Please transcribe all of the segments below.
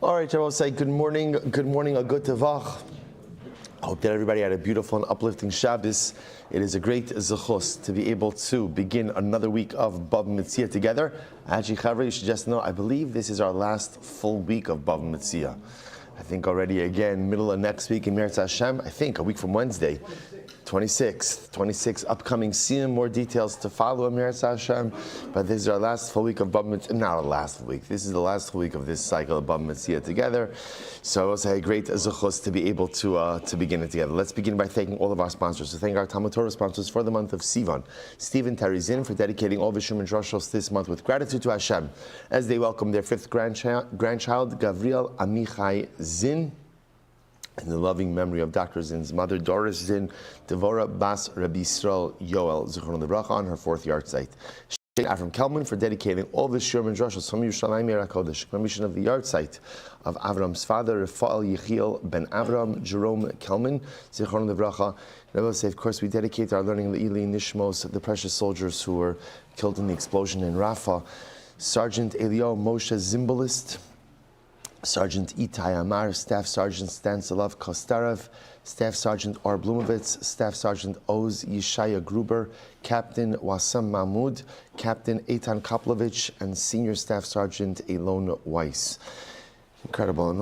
All right, I will say good morning, a good tevach. I hope that everybody had a beautiful and uplifting Shabbos. It is a great zechus to be able to begin another week of Bava Metzia together. Actually, Chavre, you should just know, I believe this is our last full week of Bava Metzia. I think already again, middle of next week in Metzia Hashem, I think a week from Wednesday. 26 upcoming siyum, more details to follow in Metzia Hashem, but this is our last full week of Bava Metzia, not our last week, this is the last full week of this cycle of Bava Metzia together. So I will say a great zechus to be able to begin it together. Let's begin by thanking all of our sponsors. So thank our Talmud Torah sponsors for the month of Sivan, Stephen Terry Zinn, for dedicating all the Shuman Roshos this month with gratitude to Hashem as they welcome their fifth grandchild Gavriel Amichai Zinn, in the loving memory of Dr. Zinn's mother, Doris Zinn, Devorah Bas Rabbi Yisrael Yoel, Zichron Lebracha, on her fourth yahrzeit. Avram Kelman for dedicating all the Shirim and Drashos from Yerushalayim Yer HaKodesh, commemoration of the yahrzeit of Avram's father, Rafael Yechiel ben Avram Jerome Kelman, Zichron Lebracha. And I will say, of course, we dedicate our learning Le'ili Nishmos, the precious soldiers who were killed in the explosion in Rafah. Sergeant Elio Moshe Zimbalist, Sergeant Itai Amar, Staff Sergeant Stanislav Kostarev, Staff Sergeant Or Blumovitz, Staff Sergeant Oz Yeshaya Gruber, Captain Wasam Mahmoud, Captain Eitan Koplovich, and Senior Staff Sergeant Elon Weiss. Incredible and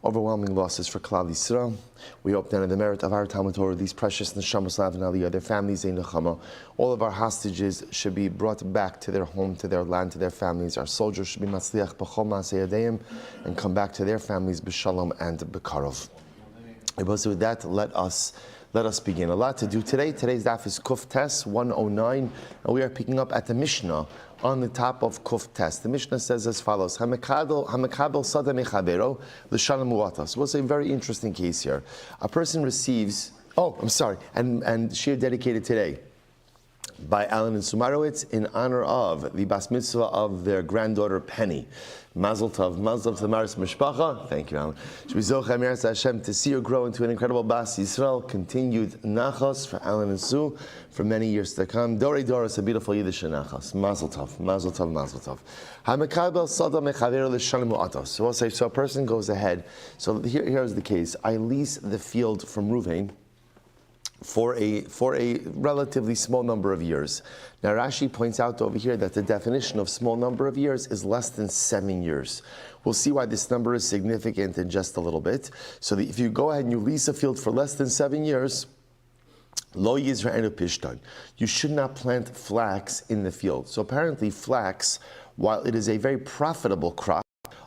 overwhelming losses for Klal Yisrael. We hope that in the merit of our Talmud Torah, these precious Neshamos Lav and Aliyah, their families, all of our hostages should be brought back to their home, to their land, to their families. Our soldiers should be matzliach b'chol ma'aseh yadeim and come back to their families b'shalom and b'karov. With that, let us begin. A lot to do today. Today's daf is Kuf Tes 109, and we are picking up at the Mishnah on the top of Kuf Tes. The Mishnah says as follows: Hamekabel sada mechavero l'shalom mu'atas. What's a very interesting case here? A person receives. And shir dedicated today by Alan and Sumarowitz in honor of the bas mitzvah of their granddaughter Penny. Mazel tov to Maris Mishpacha. Thank you, Alan. Shmizocha Meretz Hashem, to see her grow into an incredible bas Yisrael. Continued nachos for Alan and Sue for many years to come. Dori Doris, a beautiful Yiddish nachos. Mazel tov. Hamekabel sada mechaver l'shalom mu'atos. So we'll say, so a person goes ahead. So here's the case. I lease the field from Ruvain for a relatively small number of years. Now Rashi points out over here that the definition of small number of years is less than 7 years. We'll see why this number is significant in just a little bit. So if you go ahead and you lease a field for less than 7 years, Lo yizra'enu pishtan, you should not plant flax in the field. So apparently flax, while it is a very profitable crop,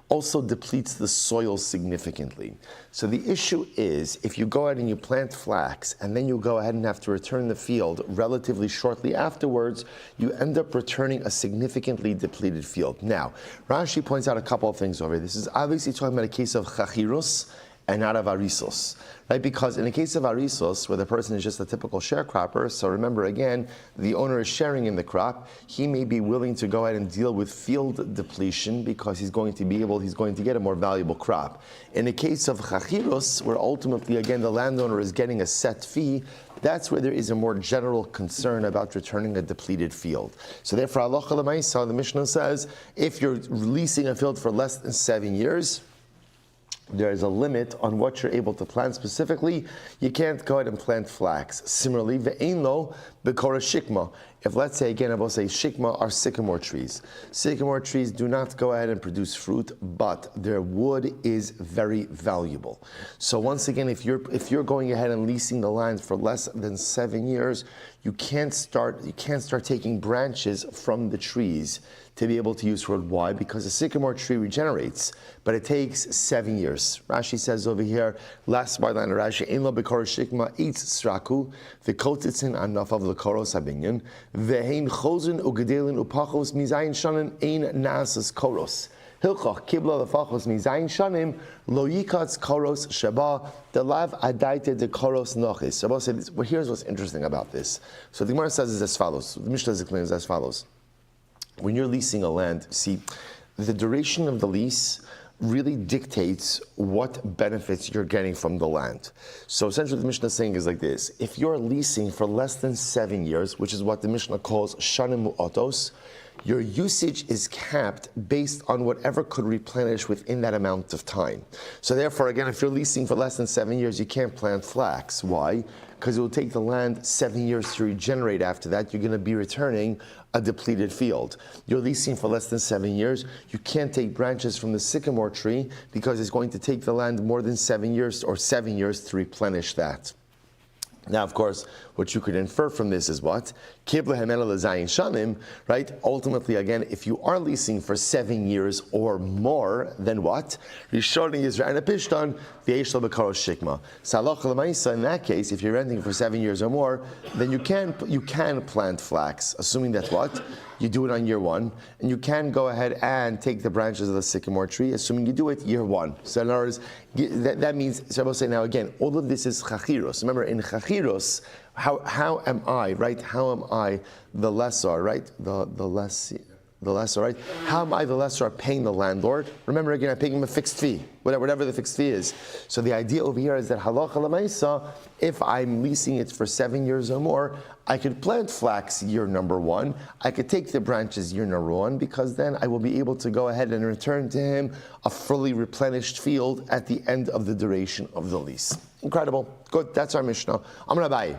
also depletes the soil significantly. So the issue is, if you go ahead and you plant flax, and then you go ahead and have to return the field relatively shortly afterwards, you end up returning a significantly depleted field. Now, Rashi points out a couple of things over here. This is obviously talking about a case of chachirus and not of arisos, right? Because in the case of arisos, where the person is just a typical sharecropper, so remember again, the owner is sharing in the crop, he may be willing to go ahead and deal with field depletion because he's going to get a more valuable crop. In the case of chachirus, where ultimately again the landowner is getting a set fee, that's where there is a more general concern about returning a depleted field. So therefore, halacha l'maisa, the Mishnah says, if you're leasing a field for less than 7 years, there is a limit on what you're able to plant specifically. You can't go ahead and plant flax. Similarly, ve'ein lo b'kora shikma. If let's say, again, I will say shikma are sycamore trees. Sycamore trees do not go ahead and produce fruit, but their wood is very valuable. So once again, if you're going ahead and leasing the land for less than 7 years, you can't start taking branches from the trees to be able to use for wood. Why? Because a sycamore tree regenerates, but it takes 7 years. Rashi says over here, last white line of Rashi, Ein lo b'kor shikma eitz sraku v'kotitzin anav of l'koros habinyan v'hein chosin ugedelin upachos mizayin shanim ein naasas koros. Hilchach kibla lefachos mizayin shanim lo yikatz koros sheba delav adaite de koros nochis. So I'll say this, well, here's what's interesting about this. So the Gemara says is as follows. The Mishnah explains as follows. When you're leasing a land, see, the duration of the lease really dictates what benefits you're getting from the land. So essentially the Mishnah is saying is like this: if you're leasing for less than 7 years, which is what the Mishnah calls shanim mu'atos, your usage is capped based on whatever could replenish within that amount of time. So therefore, again, if you're leasing for less than 7 years, you can't plant flax. Why? Because it will take the land 7 years to regenerate. After that, you're going to be returning a depleted field. You're leasing for less than 7 years. You can't take branches from the sycamore tree because it's going to take the land more than 7 years or 7 years to replenish that. Now, of course, what you could infer from this is what? Right? Ultimately, again, if you are leasing for 7 years or more, then what? So in that case, if you're renting for 7 years or more, then you can plant flax, assuming that what? You do it on year one, and you can go ahead and take the branches of the sycamore tree, assuming you do it year one. So in other words, that means, so I will say now again, all of this is chachiros. Remember, in chachiros, how am I, right? How am I the lessor, right? The lessor, right? How am I the lessor paying the landlord? Remember again, I'm paying him a fixed fee, whatever the fixed fee is. So the idea over here is that halacha l'maisa, if I'm leasing it for 7 years or more, I could plant flax year number one. I could take the branches year number one because then I will be able to go ahead and return to him a fully replenished field at the end of the duration of the lease. Incredible. Good. That's our Mishnah. I'm going to buy.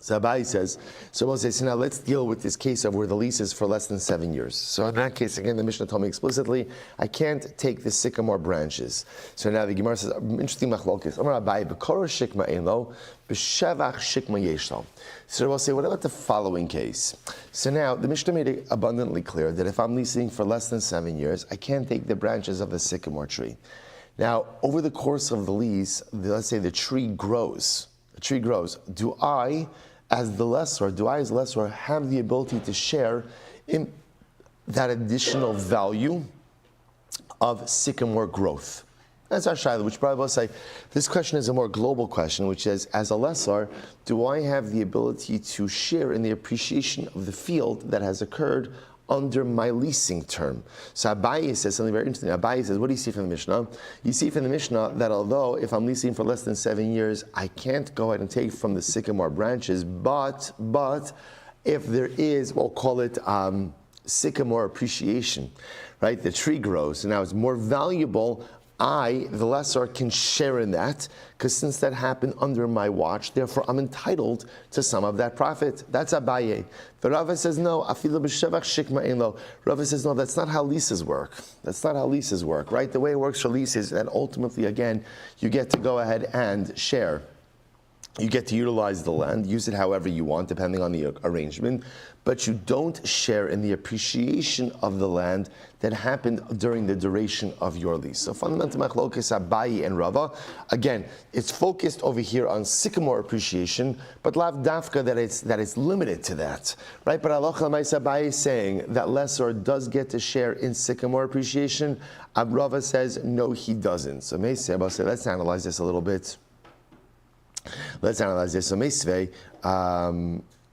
So Abai says, so we'll say, so now let's deal with this case of where the lease is for less than 7 years. So in that case, again, the Mishnah told me explicitly, I can't take the sycamore branches. So now the Gemara says, interesting machlokes. I'm going to buy b'koro shikma elo, b'shevach shikma yeshal. So we'll say, what about the following case? So now the Mishnah made it abundantly clear that if I'm leasing for less than 7 years, I can't take the branches of the sycamore tree. Now, over the course of the lease, let's say the tree grows. The tree grows. Do I, as the lessor, have the ability to share in that additional value of sycamore growth? That's our shayla, which probably will say, this question is a more global question, which is, as a lessor, do I have the ability to share in the appreciation of the field that has occurred under my leasing term? So Abaye says something very interesting. Abaye says, what do you see from the Mishnah? You see from the Mishnah that although if I'm leasing for less than 7 years, I can't go ahead and take from the sycamore branches, but if there is, we'll call it sycamore appreciation, right? The tree grows, and now it's more valuable. I, the lessor, can share in that, because since that happened under my watch, therefore I'm entitled to some of that profit. That's Abaye. The Rava says no, afilu b'shevach shikma ein lo. Rava says no, that's not how leases work. That's not how leases work, right? The way it works for leases is that ultimately, again, you get to go ahead and share. You get to utilize the land, use it however you want, depending on the arrangement, but you don't share in the appreciation of the land that happened during the duration of your lease. So fundamental machlokes Abaye and Rava, again, it's focused over here on sycamore appreciation, but lav dafka that it's limited to that, right? But halacha l'maisa Abaye is saying that lessor does get to share in sycamore appreciation. Rava says no, he doesn't. So Metzia say, let's analyze this a little bit. Let's analyze this. So Meisvei,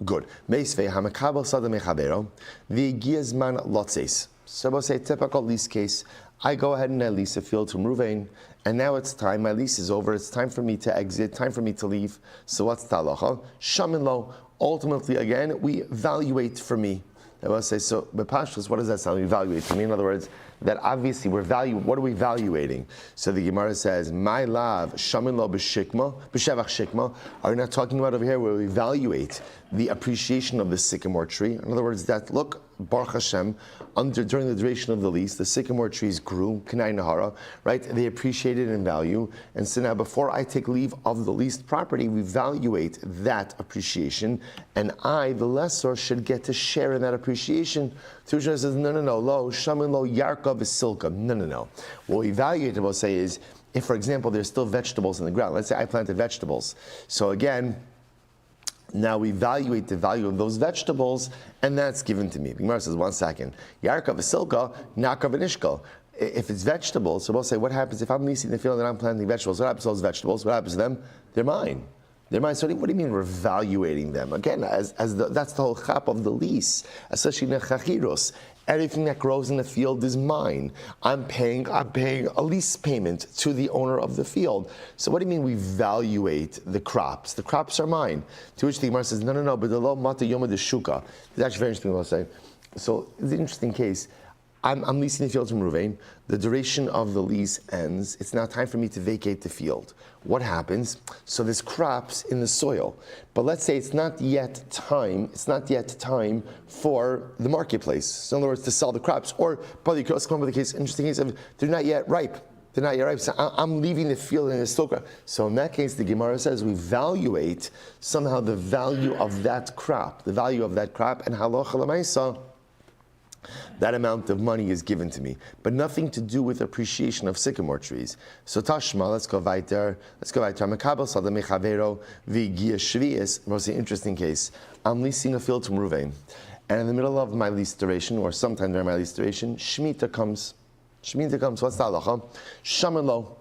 good. Meisvei hamakabel sada mechabero v'giyazman lotzes. So we'll say typical lease case. I go ahead and I lease a field from Ruvain, and now it's time. My lease is over. It's time for me to exit. Time for me to leave. So what's talacha? Shamin lo. Ultimately, again, we evaluate for me. I will say, so b'pashtus, what does that sound? We evaluate for me. In other words, that obviously what are we evaluating? So the Gemara says, my lav, shamin lo b'shevach shikma. Are we not talking about over here where we evaluate the appreciation of the sycamore tree? In other words, that look, Baruch Hashem, during the duration of the lease, the sycamore trees grew, Kanai Nahara, right? They appreciated in value. And so now before I take leave of the leased property, we evaluate that appreciation. And I, the lessor, should get to share in that appreciation. Tushna says, no, lo, shamin lo yarka v'silka. No. What we evaluate, we'll say is, if, for example, there's still vegetables in the ground. Let's say I planted vegetables. So again, now we evaluate the value of those vegetables, and that's given to me. The Gemara says, 1 second. Yarka v'silka, naka v'nishka. If it's vegetables, so we'll say, what happens if I'm leasing the field and I'm planting vegetables? What happens to those vegetables? What happens to them? They're mine. They're mine. So what do you mean we're evaluating them? Again, that's the whole chap of the lease, especially in chachiros. Everything that grows in the field is mine. I'm paying a lease payment to the owner of the field. So what do you mean we evaluate the crops? The crops are mine. To which the Gemara says, no, but the lo mata yoma de shuka. It's actually very interesting what I say. So it's an interesting case. I'm leasing the field from Ruvain. The duration of the lease ends. It's now time for me to vacate the field. What happens? So there's crops in the soil, but let's say it's not yet time. It's not yet time for the marketplace. So in other words, to sell the crops. Or, but you could also come up with a interesting case of they're not yet ripe. They're not yet ripe. So I'm leaving the field and it's still crop. So in that case, the Gemara says we evaluate somehow the value of that crop, and halacha l'maisa, that amount of money is given to me, but nothing to do with appreciation of sycamore trees. So Tashma, let's go weiter. Makabel sadam mechavero v'gia shvius. Most interesting case. I'm leasing a field from Ruvain, and in the middle of my lease duration, or sometime during my lease duration, Shemitah comes. What's the halacha? Shaman lo.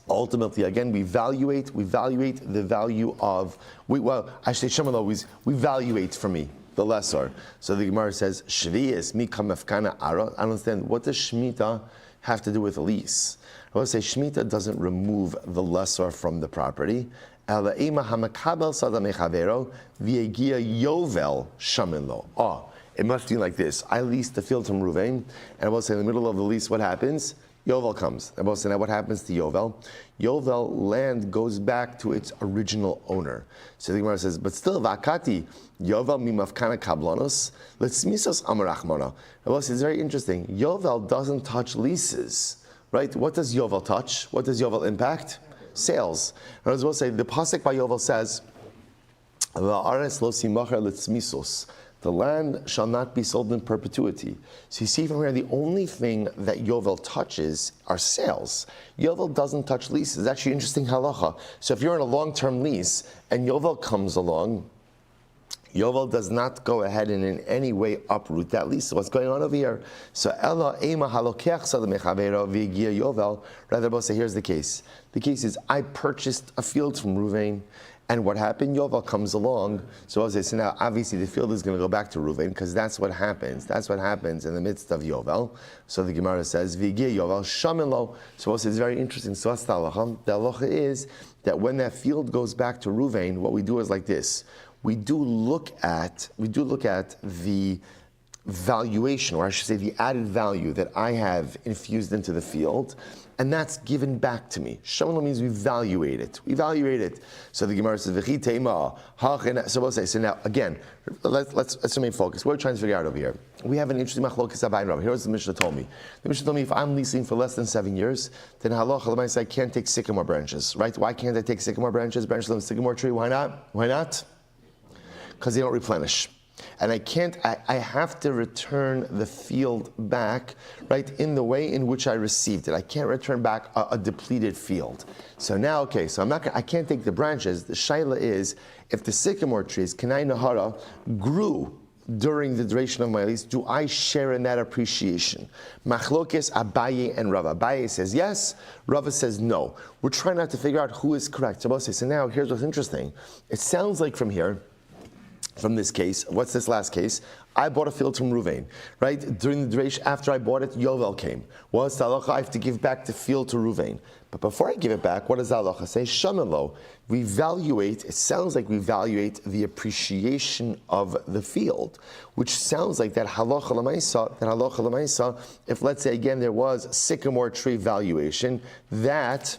Ultimately, again, we evaluate the value of. We evaluate for me the lesser. So the Gemara says, Shvi'is mi kamefkana ara. I don't understand. What does Shemitah have to do with a lease? I would say Shemitah doesn't remove the lesser from the property. Ela ema hamakabel sadam echavero v'yegia yovel shamin lo. It must be like this. I leased the field from Ruvain, and I will say in the middle of the lease, what happens? Yovel comes. I will say now what happens to Yovel? Yovel, land goes back to its original owner. So the Gemara says, but still, Vakati, Yovel mimafkana kablanos, let's misos amarachmana. I will say it's very interesting. Yovel doesn't touch leases, right? What does Yovel touch? What does Yovel impact? Sales. And as well say, the pasuk by Yovel says, Va'aretz lo simacher letzmisos. The land shall not be sold in perpetuity. So you see from here, the only thing that Yovel touches are sales. Yovel doesn't touch leases. It's actually interesting halacha. So if you're in a long-term lease and Yovel comes along, Yovel does not go ahead and in any way uproot that lease. So what's going on over here? So Ella ema halokeach sadamechavero v'yigia Yovel. Rather, we'll say here's the case. The case is I purchased a field from Ruvain. And what happened? Yovel comes along. So as I say now, obviously the field is going to go back to Ruvain because that's what happens. That's what happens in the midst of Yovel. So the Gemara says, "V'gia Yovel shamilo." So it's very interesting. So that's the halacha. The halacha is that when that field goes back to Ruvain, what we do is like this: we do look at the valuation, or I should say the added value that I have infused into the field, and that's given back to me. Shamala means we evaluate it. So the Gemara says, "V'chi teima." So we'll say. So now again, let's remain focused. What we're trying to figure out over here, we have an interesting machlokes abayin Rav. Here's what the Mishnah told me. The Mishnah told me if I'm leasing for less than 7 years, then halacha l'maisa I can't take sycamore branches. Right? Why can't I take sycamore branches? Branches of the sycamore tree. Why not? Because they don't replenish. And I have to return the field back, right, in the way in which I received it. I can't return back a depleted field. So now, okay, so I can't take the branches. The shaila is, if the sycamore trees, Kenai Nahara, grew during the duration of my lease, do I share in that appreciation? Machlokes Abaye and Rava. Abaye says yes, Rava says no. We're trying not to figure out who is correct. So now, here's what's interesting. It sounds like from here, from this case, what's this last case? I bought a field from Ruvain, right? During the duration, after I bought it, Yovel came. What's the halacha? I have to give back the field to Ruvain. But before I give it back, what does the halacha say? Shamelo. We evaluate, it sounds like we evaluate the appreciation of the field, which sounds like that halacha l'maisa, if let's say again there was sycamore tree valuation, that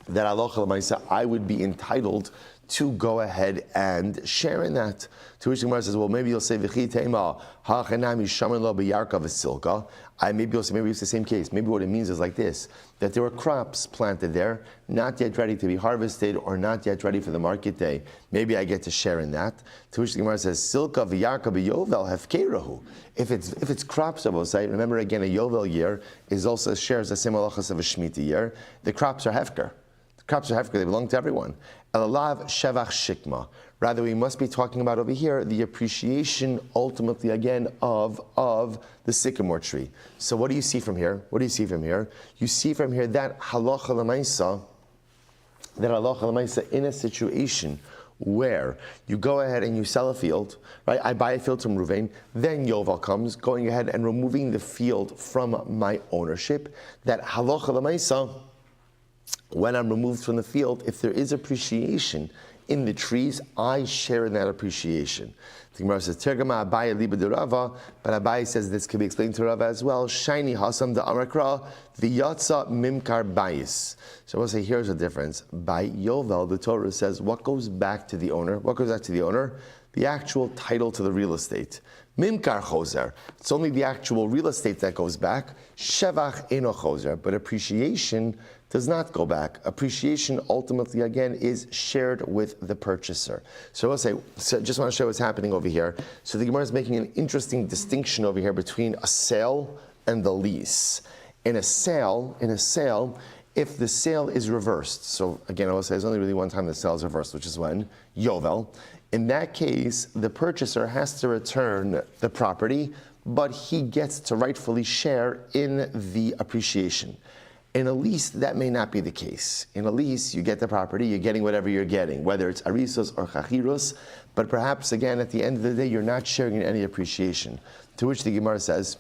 halacha l'maisa, I would be entitled to go ahead and share in that. To which the Gemara says, well, maybe you'll say, maybe you'll say, maybe it's the same case. Maybe what it means is like this, that there were crops planted there, not yet ready to be harvested or not yet ready for the market day. Maybe I get to share in that. To which the Gemara says, Silka v'yarka b'yovel hefkeirahu. If it's crops of Osai, remember again, a Yovel year shares the same halachas of a Shemitah year. The crops are hefker. They belong to everyone. Elalav shevach shikma. Rather, we must be talking about over here the appreciation, ultimately, again, of the sycamore tree. So what do you see from here? You see from here that halacha l'maisa in a situation where you go ahead and you sell a field, right? I buy a field from Ruvain, then Yovel comes, going ahead and removing the field from my ownership. That halacha l'maisa, when I'm removed from the field, if there is appreciation in the trees, I share in that appreciation. The Gemara says, Tergama Abaye liba de Rava, but Abaye says this can be explained to Rava as well. Shiny hasam da Amrakra, v'yatza mimkar bayis. So I will say, here's the difference. By Yovel, the Torah says, what goes back to the owner? What goes back to the owner? The actual title to the real estate. Mimkar chozer. It's only the actual real estate that goes back. Shevach eno chozer. But appreciation does not go back. Appreciation ultimately, again, is shared with the purchaser. So I'll say, just want to show what's happening over here. So the Gemara is making an interesting distinction over here between a sale and the lease. In a sale, if the sale is reversed, so again, I will say there's only really one time the sale is reversed, which is when? Yovel. In that case, the purchaser has to return the property, but he gets to rightfully share in the appreciation. In a lease, that may not be the case. In a lease, you get the property, you're getting whatever you're getting, whether it's arisos or chachiros, but perhaps, again, at the end of the day, you're not sharing in any appreciation. To which the Gemara says,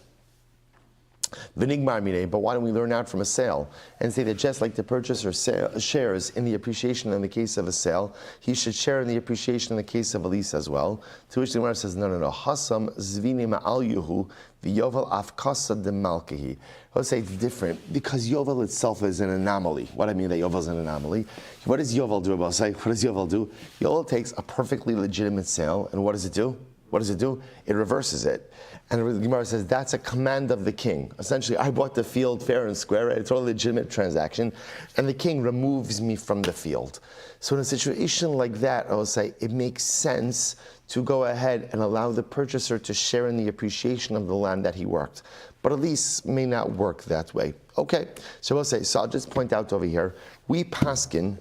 V'nigmar minei, but why don't we learn out from a sale and say that just like the purchaser shares in the appreciation in the case of a sale, he should share in the appreciation in the case of a lease as well? To which the Gemara says, no. Hasam zvini ma'al yuhu v'yovel afkasa de malkehi. I would say it's different because Yovel itself is an anomaly. What I mean that Yovel is an anomaly. What does Yovel do? What does Yovel do? Yovel takes a perfectly legitimate sale, and what does it do? What does it do? It reverses it. And the Gemara says that's a command of the king. Essentially, I bought the field fair and square, right? It's all a legitimate transaction, and the king removes me from the field. So in a situation like that, I will say it makes sense to go ahead and allow the purchaser to share in the appreciation of the land that he worked. But a lease may not work that way. Okay, so I'll say, so I'll just point out over here, we paskin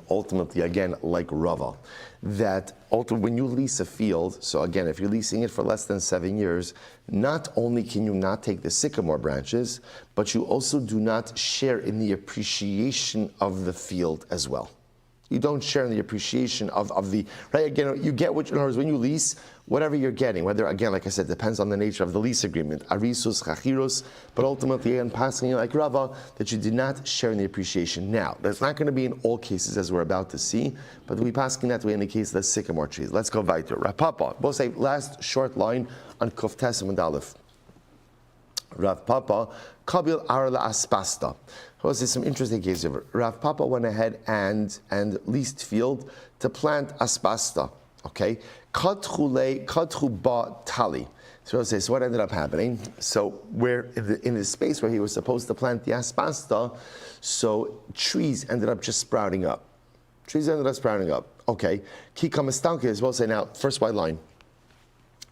ultimately, again, like Rava, that ultimately when you lease a field, so again, if you're leasing it for less than 7 years, not only can you not take the sycamore branches, but you also do not share in the appreciation of the field as well. You don't share in the appreciation of the, right? Again, you get what, in other words, when you lease, whatever you're getting, whether, again, like I said, depends on the nature of the lease agreement, arisus, chachiros, but ultimately, again, passing like Rava, that you did not share in the appreciation. Now, that's not going to be in all cases, as we're about to see, but we passing that way in the case of the sycamore trees. Let's go weiter. Rav Papa, we'll say last short line on Kuftes and Aleph. Rav Papa, Kabil Arla Aspasta. Well, there's some interesting cases here. Rav Papa went ahead and leased field to plant aspasta. Okay, Kadchu ba tali. So I'll say, so what ended up happening? So where in the space where he was supposed to plant the aspasta, so trees ended up just sprouting up. Okay, Kikamastanka as well. Say now, first white line.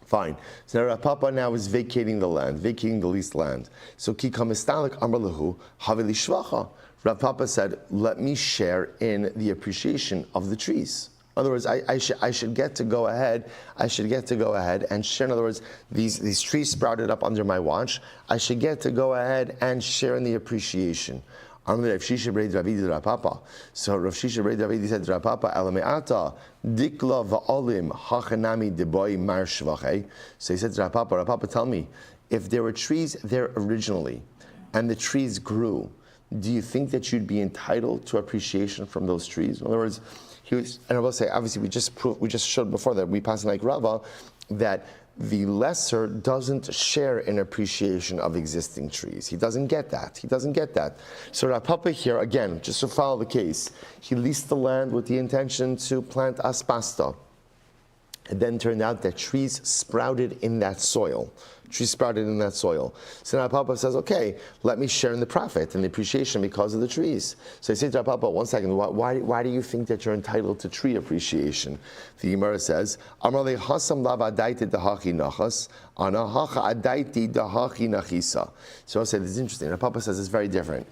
Fine. So now Rav Papa now is vacating the land, vacating the leased land. So ki kamistalik amrlahu havili shvacha. Rav Papa said, let me share in the appreciation of the trees. In other words, I should get to go ahead. I should get to go ahead and share. In other words, these trees sprouted up under my watch. I should get to go ahead and share in the appreciation. So Rav Shisha Brei David said to Rav Papa, Alameata, Dikla va'olim hachanami deboy mar shvachei. So he said to Rav Papa, tell me, if there were trees there originally, and the trees grew, do you think that you'd be entitled to appreciation from those trees? In other words, and I will say, obviously, we just showed before that we passed like Rava, that the lesser doesn't share in appreciation of existing trees. He doesn't get that. So Rav Papa here, again, just to follow the case, he leased the land with the intention to plant aspasta. It then turned out that trees sprouted in that soil. So now Papa says, okay, let me share in the profit and the appreciation because of the trees. So I say to Papa, 1 second, why do you think that you're entitled to tree appreciation? The Gemara says, Amrale hasam lav adaiti dahachi nachas, ana hacha adaiti dahachi nachisa. So I said, this is interesting. Papa says it's very different.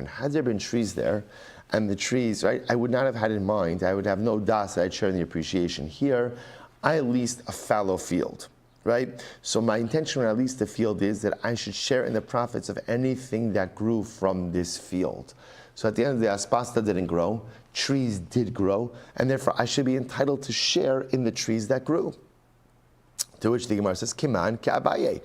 Had there been trees there, and the trees, right, I would not have had in mind, I would have no das that I'd share in the appreciation. Here, I leased a fallow field. Right? So my intention when I lease the field is that I should share in the profits of anything that grew from this field. So at the end of the day, aspasta didn't grow, trees did grow, and therefore I should be entitled to share in the trees that grew. To which the Gemara says, Kiman ki Abaye.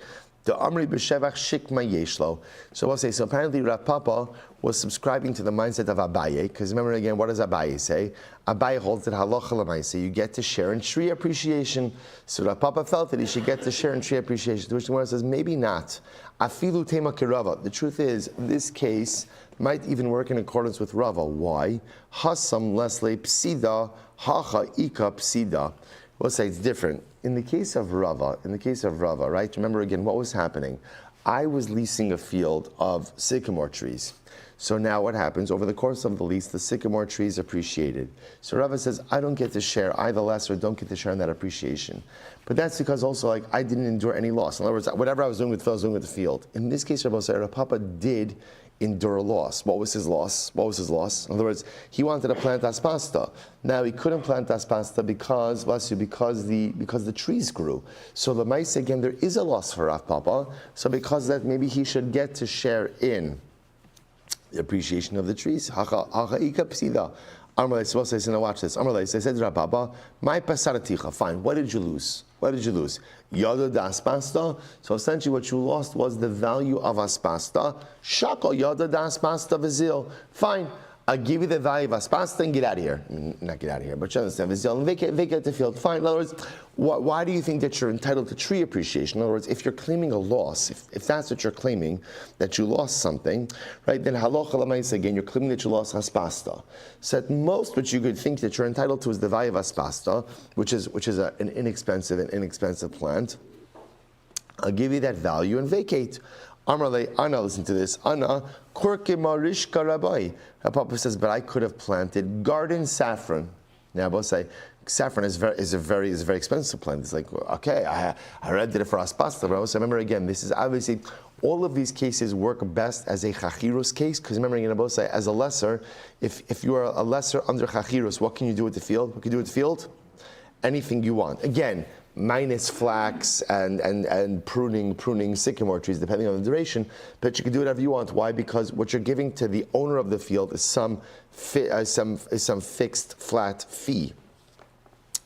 The Amri b'shevach shikma yeshlo. So we'll say, so apparently Rav Papa was subscribing to the mindset of Abaye, because remember again, what does Abaye say? Abaye holds that halacha l'maaseh, you get to share in tree appreciation. So Rav Papa felt that he should get to share in tree appreciation. To which the Gemara says, maybe not. Afilu tema kirava. The truth is, this case might even work in accordance with Rava. Why? Hasam lesle psida, hacha ika psida. We'll say it's different. In the case of Rava, right? Remember again, what was happening? I was leasing a field of sycamore trees. So now what happens? Over the course of the lease, the sycamore trees appreciated. So Rava says, I don't get to share, I the lesser don't get to share in that appreciation. But that's because also I didn't endure any loss. In other words, whatever I was doing with the field, I was doing with the field. In this case, Rav Papa did endure a loss. What was his loss? In other words, he wanted to plant aspasta. Now he couldn't plant aspasta because the trees grew. So the mice again, there is a loss for Rav Papa. So because of that, maybe he should get to share in the appreciation of the trees. Amalei, so I said, now watch this. Amalei, I said to Rav Papa, my pasaraticha, fine, what did you lose? Yada da aspasta. So essentially what you lost was the value of aspasta. Shako yada da aspasta vizil. Fine. I'll give you the value of aspasta and get out of here. Not get out of here, but you understand. Vizil and vacate the field. Fine. In other words, why do you think that you're entitled to tree appreciation? In other words, if you're claiming a loss, if that's what you're claiming, that you lost something, right, then halacha l'maaseh again, you're claiming that you lost aspasta. So at most what you could think that you're entitled to is the value of aspasta, which is an inexpensive plant. I'll give you that value and vacate. Amrle, Anna, listen to this. Anna, Korke Marishka Rabbi. Papa says, but I could have planted garden saffron. Now, both say, saffron is a very expensive plant. It's like, okay, I read it for aspasta, but I also remember again, this is obviously, all of these cases work best as a chachirus case, because remember again, both say, as a lesser, if you are a lesser under chachirus, what can you do with the field? What can you do with the field? Anything you want. Again, minus flax and pruning sycamore trees, depending on the duration, but you can do whatever you want. Why? Because what you're giving to the owner of the field is some fixed flat fee.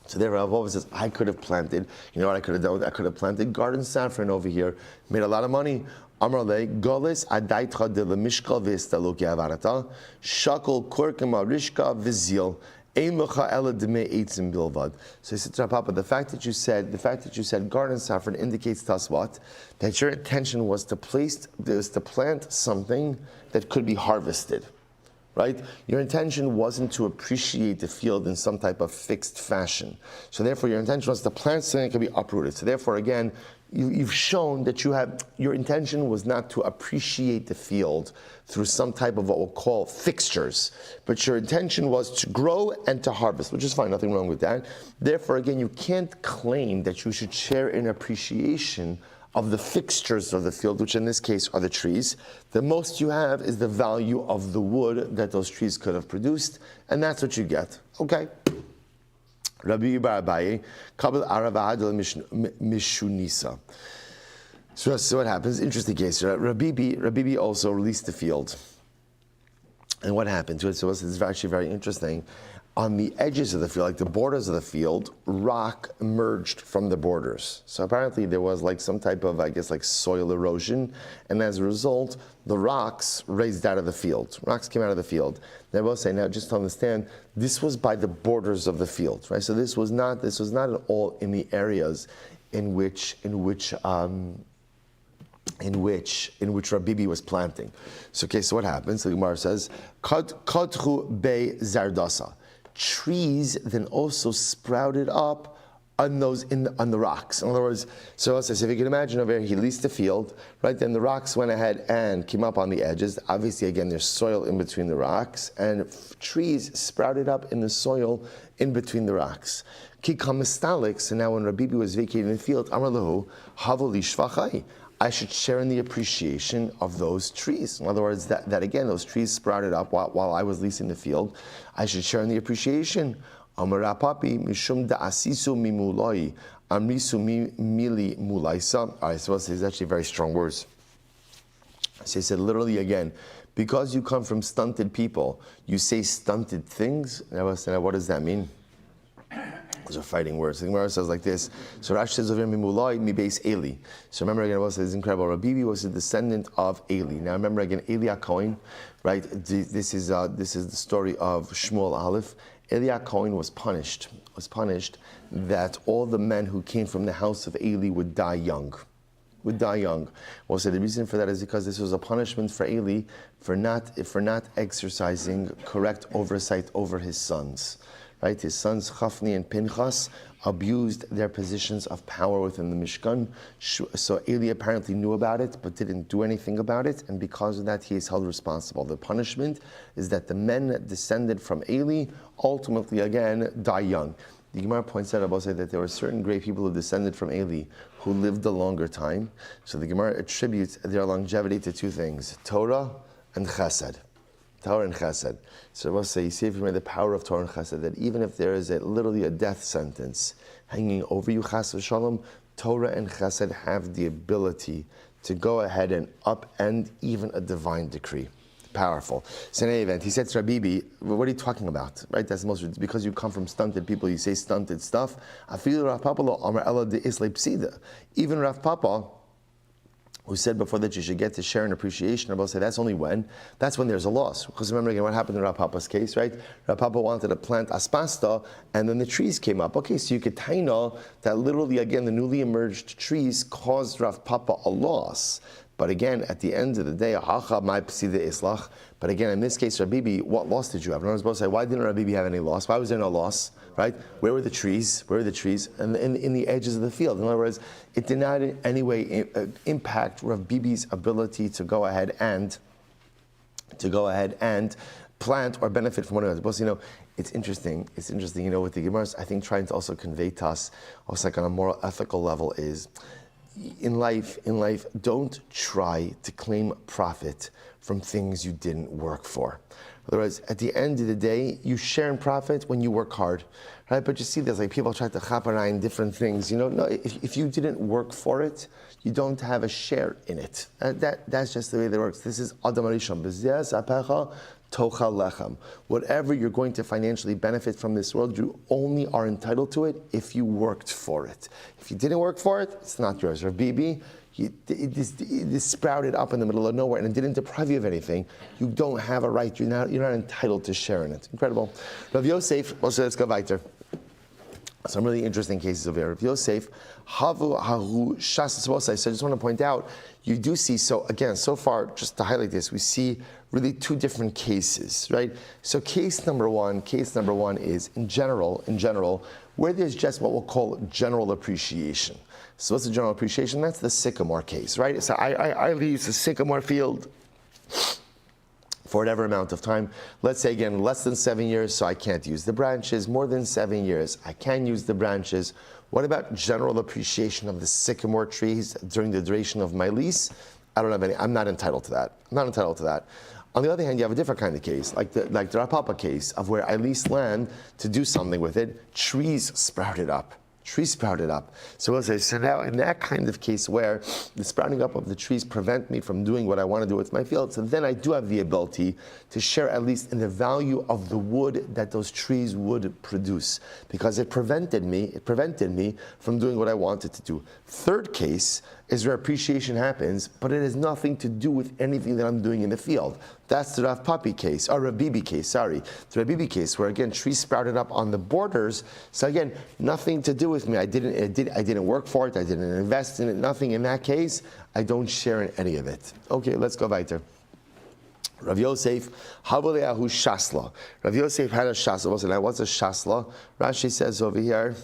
So there, Rav Papa says, I could have planted, you know what I could have done? I could have planted garden saffron over here, made a lot of money. Amarle, Golis adaitcha de la mishka vista lo avarata, shakol korkema rishka vizil. So he said to Papa, the fact that you said garden saffron indicates to us what? That your intention was to plant something that could be harvested. Right? Your intention wasn't to appreciate the field in some type of fixed fashion. So therefore your intention was to plant something that could be uprooted. So therefore again, you've shown that your intention was not to appreciate the field through some type of what we'll call fixtures, but your intention was to grow and to harvest, which is fine, nothing wrong with that. Therefore, again, you can't claim that you should share in appreciation of the fixtures of the field, which in this case are the trees. The most you have is the value of the wood that those trees could have produced, and that's what you get. Okay. Rabbi Bar Abaye, Kabel Arava Hadel Mishunisa. So what happens? Interesting case. Rabbi also released the field. And what happened to it? So it's actually very interesting. On the edges of the field, like the borders of the field, rock emerged from the borders. So apparently there was like some type of, soil erosion. And as a result, the rocks raised out of the field. Rocks came out of the field. And I will say now, just to understand, this was by the borders of the field, right? So this was not at all in the areas in which Rabbi was planting. So what happens? The Gemara says, Kadchu be zardasa. Trees then also sprouted up on the rocks. In other words, so if you can imagine over here, he leased the field, right? Then the rocks went ahead and came up on the edges. Obviously, again, there's soil in between the rocks, and trees sprouted up in the soil in between the rocks. Kikamistalik. So now when Rabbi was vacating the field, Amar lahu havoli shvachai. I should share in the appreciation of those trees. In other words, that again, those trees sprouted up while I was leasing the field. I should share in the appreciation. Amara papi mishum da'asisu mimuloi amrisu mili mulaisa. All right, so it's actually very strong words. So he said literally again, because you come from stunted people, you say stunted things. Now, what does that mean? Those are fighting words. The Gemara says like this. So Rashi says, mi base Eli. So remember again, this is incredible. Rabbi was a descendant of Eli. Now remember again, Eli Cohen, right? This is the story of Shmuel Aleph. Eli Cohen was punished that all the men who came from the house of Eli would die young. Well, so the reason for that is because this was a punishment for Eli for not exercising correct oversight over his sons. Right? His sons Chafni and Pinchas abused their positions of power within the Mishkan. So Eli apparently knew about it, but didn't do anything about it, and because of that, he is held responsible. The punishment is that the men descended from Eli ultimately again die young. The Gemara points out about that there were certain great people who descended from Eli who lived a longer time. So the Gemara attributes their longevity to two things: Torah and Chesed. Torah and Chesed. So we'll say, you see from the power of Torah and Chesed, that even if there is literally a death sentence hanging over you, Chas v'Shalom, Torah and Chesed have the ability to go ahead and upend even a divine decree. Powerful. So in any event, he said to Rabbi, what are you talking about? Right? That's the most, because you come from stunted people, you say stunted stuff. Even Rav Papa, who said before that you should get to share an appreciation, Rabbi say that's only when? That's when there's a loss. Because remember again what happened in Rav Papa's case, right? Rav Papa wanted to plant aspasta, and then the trees came up. Okay, so you could taina that literally again the newly emerged trees caused Rav Papa a loss. But again, at the end of the day, but again, in this case, Rabbi, what loss did you have? And I was supposed to say, why didn't Rabbi have any loss? Why was there no loss? Right? Where were the trees? And in the edges of the field. In other words, it did not in any way impact Rav Bibi's ability to go ahead and plant or benefit from one another. But it's interesting. It's interesting. What the Gemara is, I think, trying to also convey to us, also like on a moral, ethical level, is in life, don't try to claim profit from things you didn't work for. Otherwise, at the end of the day, you share in profit when you work hard, right? But you see, there's like people try to chaperine different things. No, if you didn't work for it, you don't have a share in it. That's just the way that it works. This is Adam Arishon. B'zeh apecha tochal lechem. Whatever you're going to financially benefit from this world, you only are entitled to it if you worked for it. If you didn't work for it, it's not yours. Rav Bibi, it sprouted up in the middle of nowhere and it didn't deprive you of anything. You don't have a right. You're not entitled to share in it. Incredible. Rav Yosef, let's go weiter. Some really interesting cases over here. Rav Yosef, havu hahu shas. So I just want to point out, you do see, so again, so far, just to highlight this, we see really two different cases, right? So case number one is in general, where there's just what we'll call general appreciation. So what's the general appreciation? That's the sycamore case, right? So I leave the sycamore field for whatever amount of time. Let's say again, less than 7 years, so I can't use the branches. More than 7 years, I can use the branches. What about general appreciation of the sycamore trees during the duration of my lease? I don't have any. I'm not entitled to that. On the other hand, you have a different kind of case, like the Rav Papa case, of where I leased land to do something with it. Trees sprouted up. So we'll say, so now in that kind of case where the sprouting up of the trees prevent me from doing what I want to do with my field, so then I do have the ability to share at least in the value of the wood that those trees would produce, because it prevented me from doing what I wanted to do. Third case is where appreciation happens, but it has nothing to do with anything that I'm doing in the field. That's the Rav Papi case, or Rav Bibi case, The Rav Bibi case, where again, trees sprouted up on the borders. So again, nothing to do with me. I didn't work for it. I didn't invest in it. Nothing in that case. I don't share in any of it. Okay, let's go weiter. Rav Yosef, Havaleahu Shasla. Rav Yosef had a Shasla. What's a Shasla? Rashi says over here,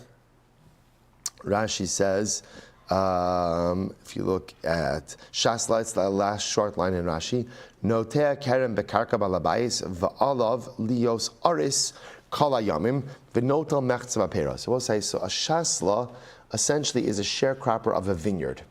if you look at Shasla, it's the last short line in Rashi. Notea kerem bekarka balabayis va'alav lios aris kala yamim v'notel mechtzava pera. So we'll say, so a Shasla essentially is a sharecropper of a vineyard.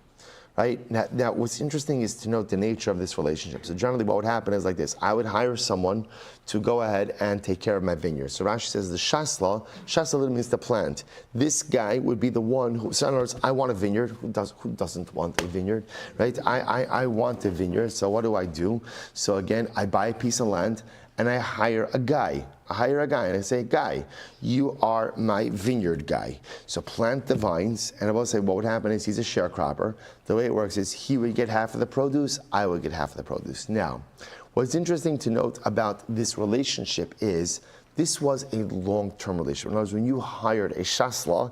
Right? Now, what's interesting is to note the nature of this relationship. So generally what would happen is like this. I would hire someone to go ahead and take care of my vineyard. So Rashi says the shasla literally means the plant. This guy would be the one who, so in other words, I want a vineyard. Who doesn't want a vineyard? Right? I want a vineyard. So what do? So again, I buy a piece of land and I hire a guy. I hire a guy and I say, guy, you are my vineyard guy. So plant the vines. And I will say, what would happen is he's a sharecropper. The way it works is he would get half of the produce, I would get half of the produce. Now, what's interesting to note about this relationship is this was a long-term relationship. In other words, when you hired a shasla,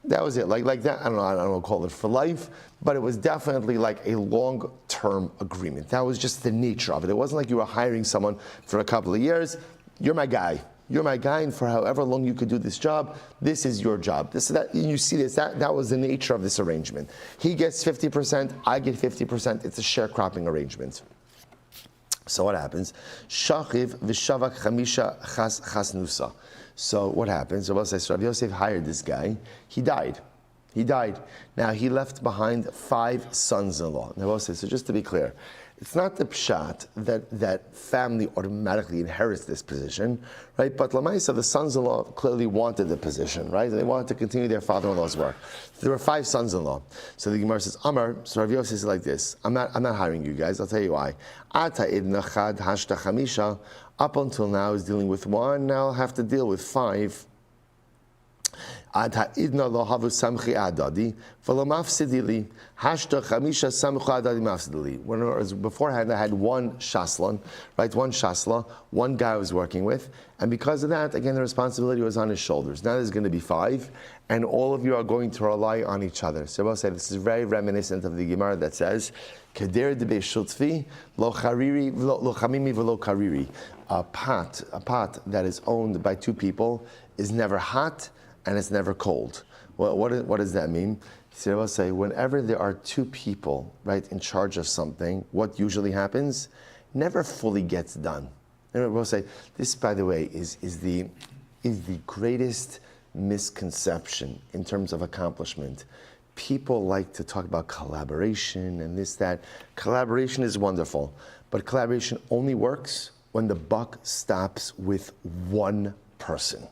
that was it, like that. I don't know, call it for life, but it was definitely like a long-term agreement. That was just the nature of it. It wasn't like you were hiring someone for a couple of years. You're my guy. You're my guy, and for however long you could do this job, this is your job. You see this, that was the nature of this arrangement. He gets 50%, I get 50%. It's a sharecropping arrangement. So what happens? Shachiv v'shavak chamisha chasnusa. So what happens? Rabbi Yosef hired this guy. He died. Now he left behind 5 sons-in-law. Now, so just to be clear, it's not the pshat that family automatically inherits this position, right? But Lamaisa, the sons-in-law clearly wanted the position, right? They wanted to continue their father-in-law's work. There were 5 sons-in-law. So the Gemara says, Amar, so Rabbi Yosef says like this, I'm not hiring you guys, I'll tell you why. Ata idna chad hashta chamisha, up until now is dealing with 1, now I'll have to deal with 5. When beforehand I had 1 shaslan, right? 1 shasla, 1 guy I was working with, and because of that, again, the responsibility was on his shoulders. Now there's going to be 5, and all of you are going to rely on each other. So I will say this is very reminiscent of the Gemara that says, "Keder de be'shutfi lo chariri lo chamimi v'lo kariri." A pot that is owned by 2 people is never hot and it's never cold. Well, what does that mean? So I will say, whenever there are 2 people, right, in charge of something, what usually happens? Never fully gets done. And I will say, this, by the way, is the greatest misconception in terms of accomplishment. People like to talk about collaboration and this, that. Collaboration is wonderful, but collaboration only works when the buck stops with 1 person.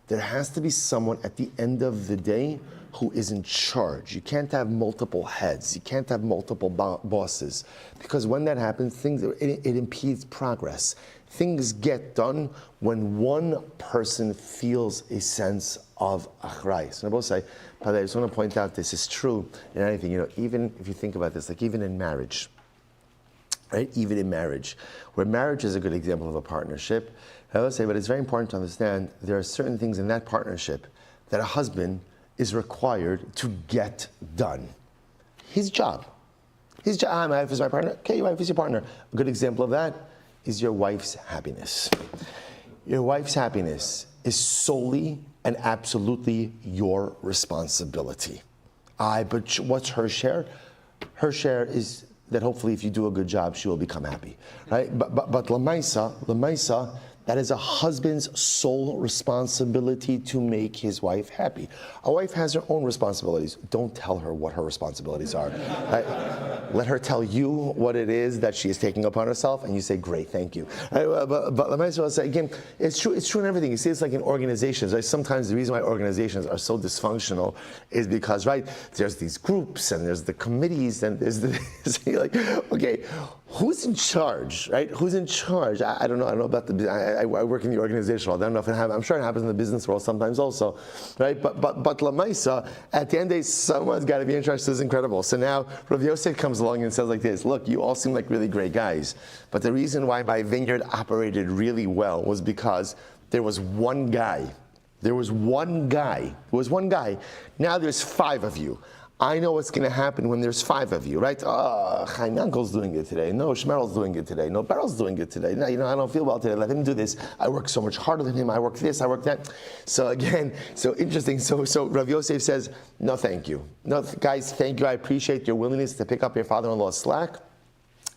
There has to be someone at the end of the day who is in charge. You can't have multiple heads. You can't have multiple bosses. Because when that happens, it impedes progress. Things get done when 1 person feels a sense of achrayus. So I will say, I just want to point out this is true in anything. Even if you think about this, like even in marriage, right? Even in marriage, where marriage is a good example of a partnership, I will say, but it's very important to understand there are certain things in that partnership that a husband is required to get done. His job. My wife is my partner. Okay, your wife is your partner. A good example of that is your wife's happiness. Your wife's happiness is solely and absolutely your responsibility. But what's her share? Her share is that hopefully if you do a good job, she will become happy, right? But Lamaisa, that is a husband's sole responsibility to make his wife happy. A wife has her own responsibilities. Don't tell her what her responsibilities are. Right? Let her tell you what it is that she is taking upon herself, and you say, great, thank you. Right? But let me say, again, it's true in everything. You see, it's like in organizations. Right? Sometimes the reason why organizations are so dysfunctional is because, right, there's these groups, and there's the committees, and there's the, so you're like, okay, who's in charge, right? Who's in charge? I don't know about I work in the organizational world. I don't know if it happens. I'm sure it happens in the business world sometimes also, right? But Lamaisa, at the end of the day, someone's got to be in charge. This is incredible. So now Rav Yosef comes along and says like this, look, you all seem like really great guys, but the reason why my vineyard operated really well was because there was 1 guy. There was one guy. Now there's 5 of you. I know what's going to happen when there's 5 of you, right? Chaim Yankel's doing it today. No, Shmerel's doing it today. No, Beryl's doing it today. No, I don't feel well today. Let him do this. I work so much harder than him. I work this, I work that. So again, so interesting. So Rav Yosef says, no, thank you. No, guys, thank you. I appreciate your willingness to pick up your father-in-law's slack.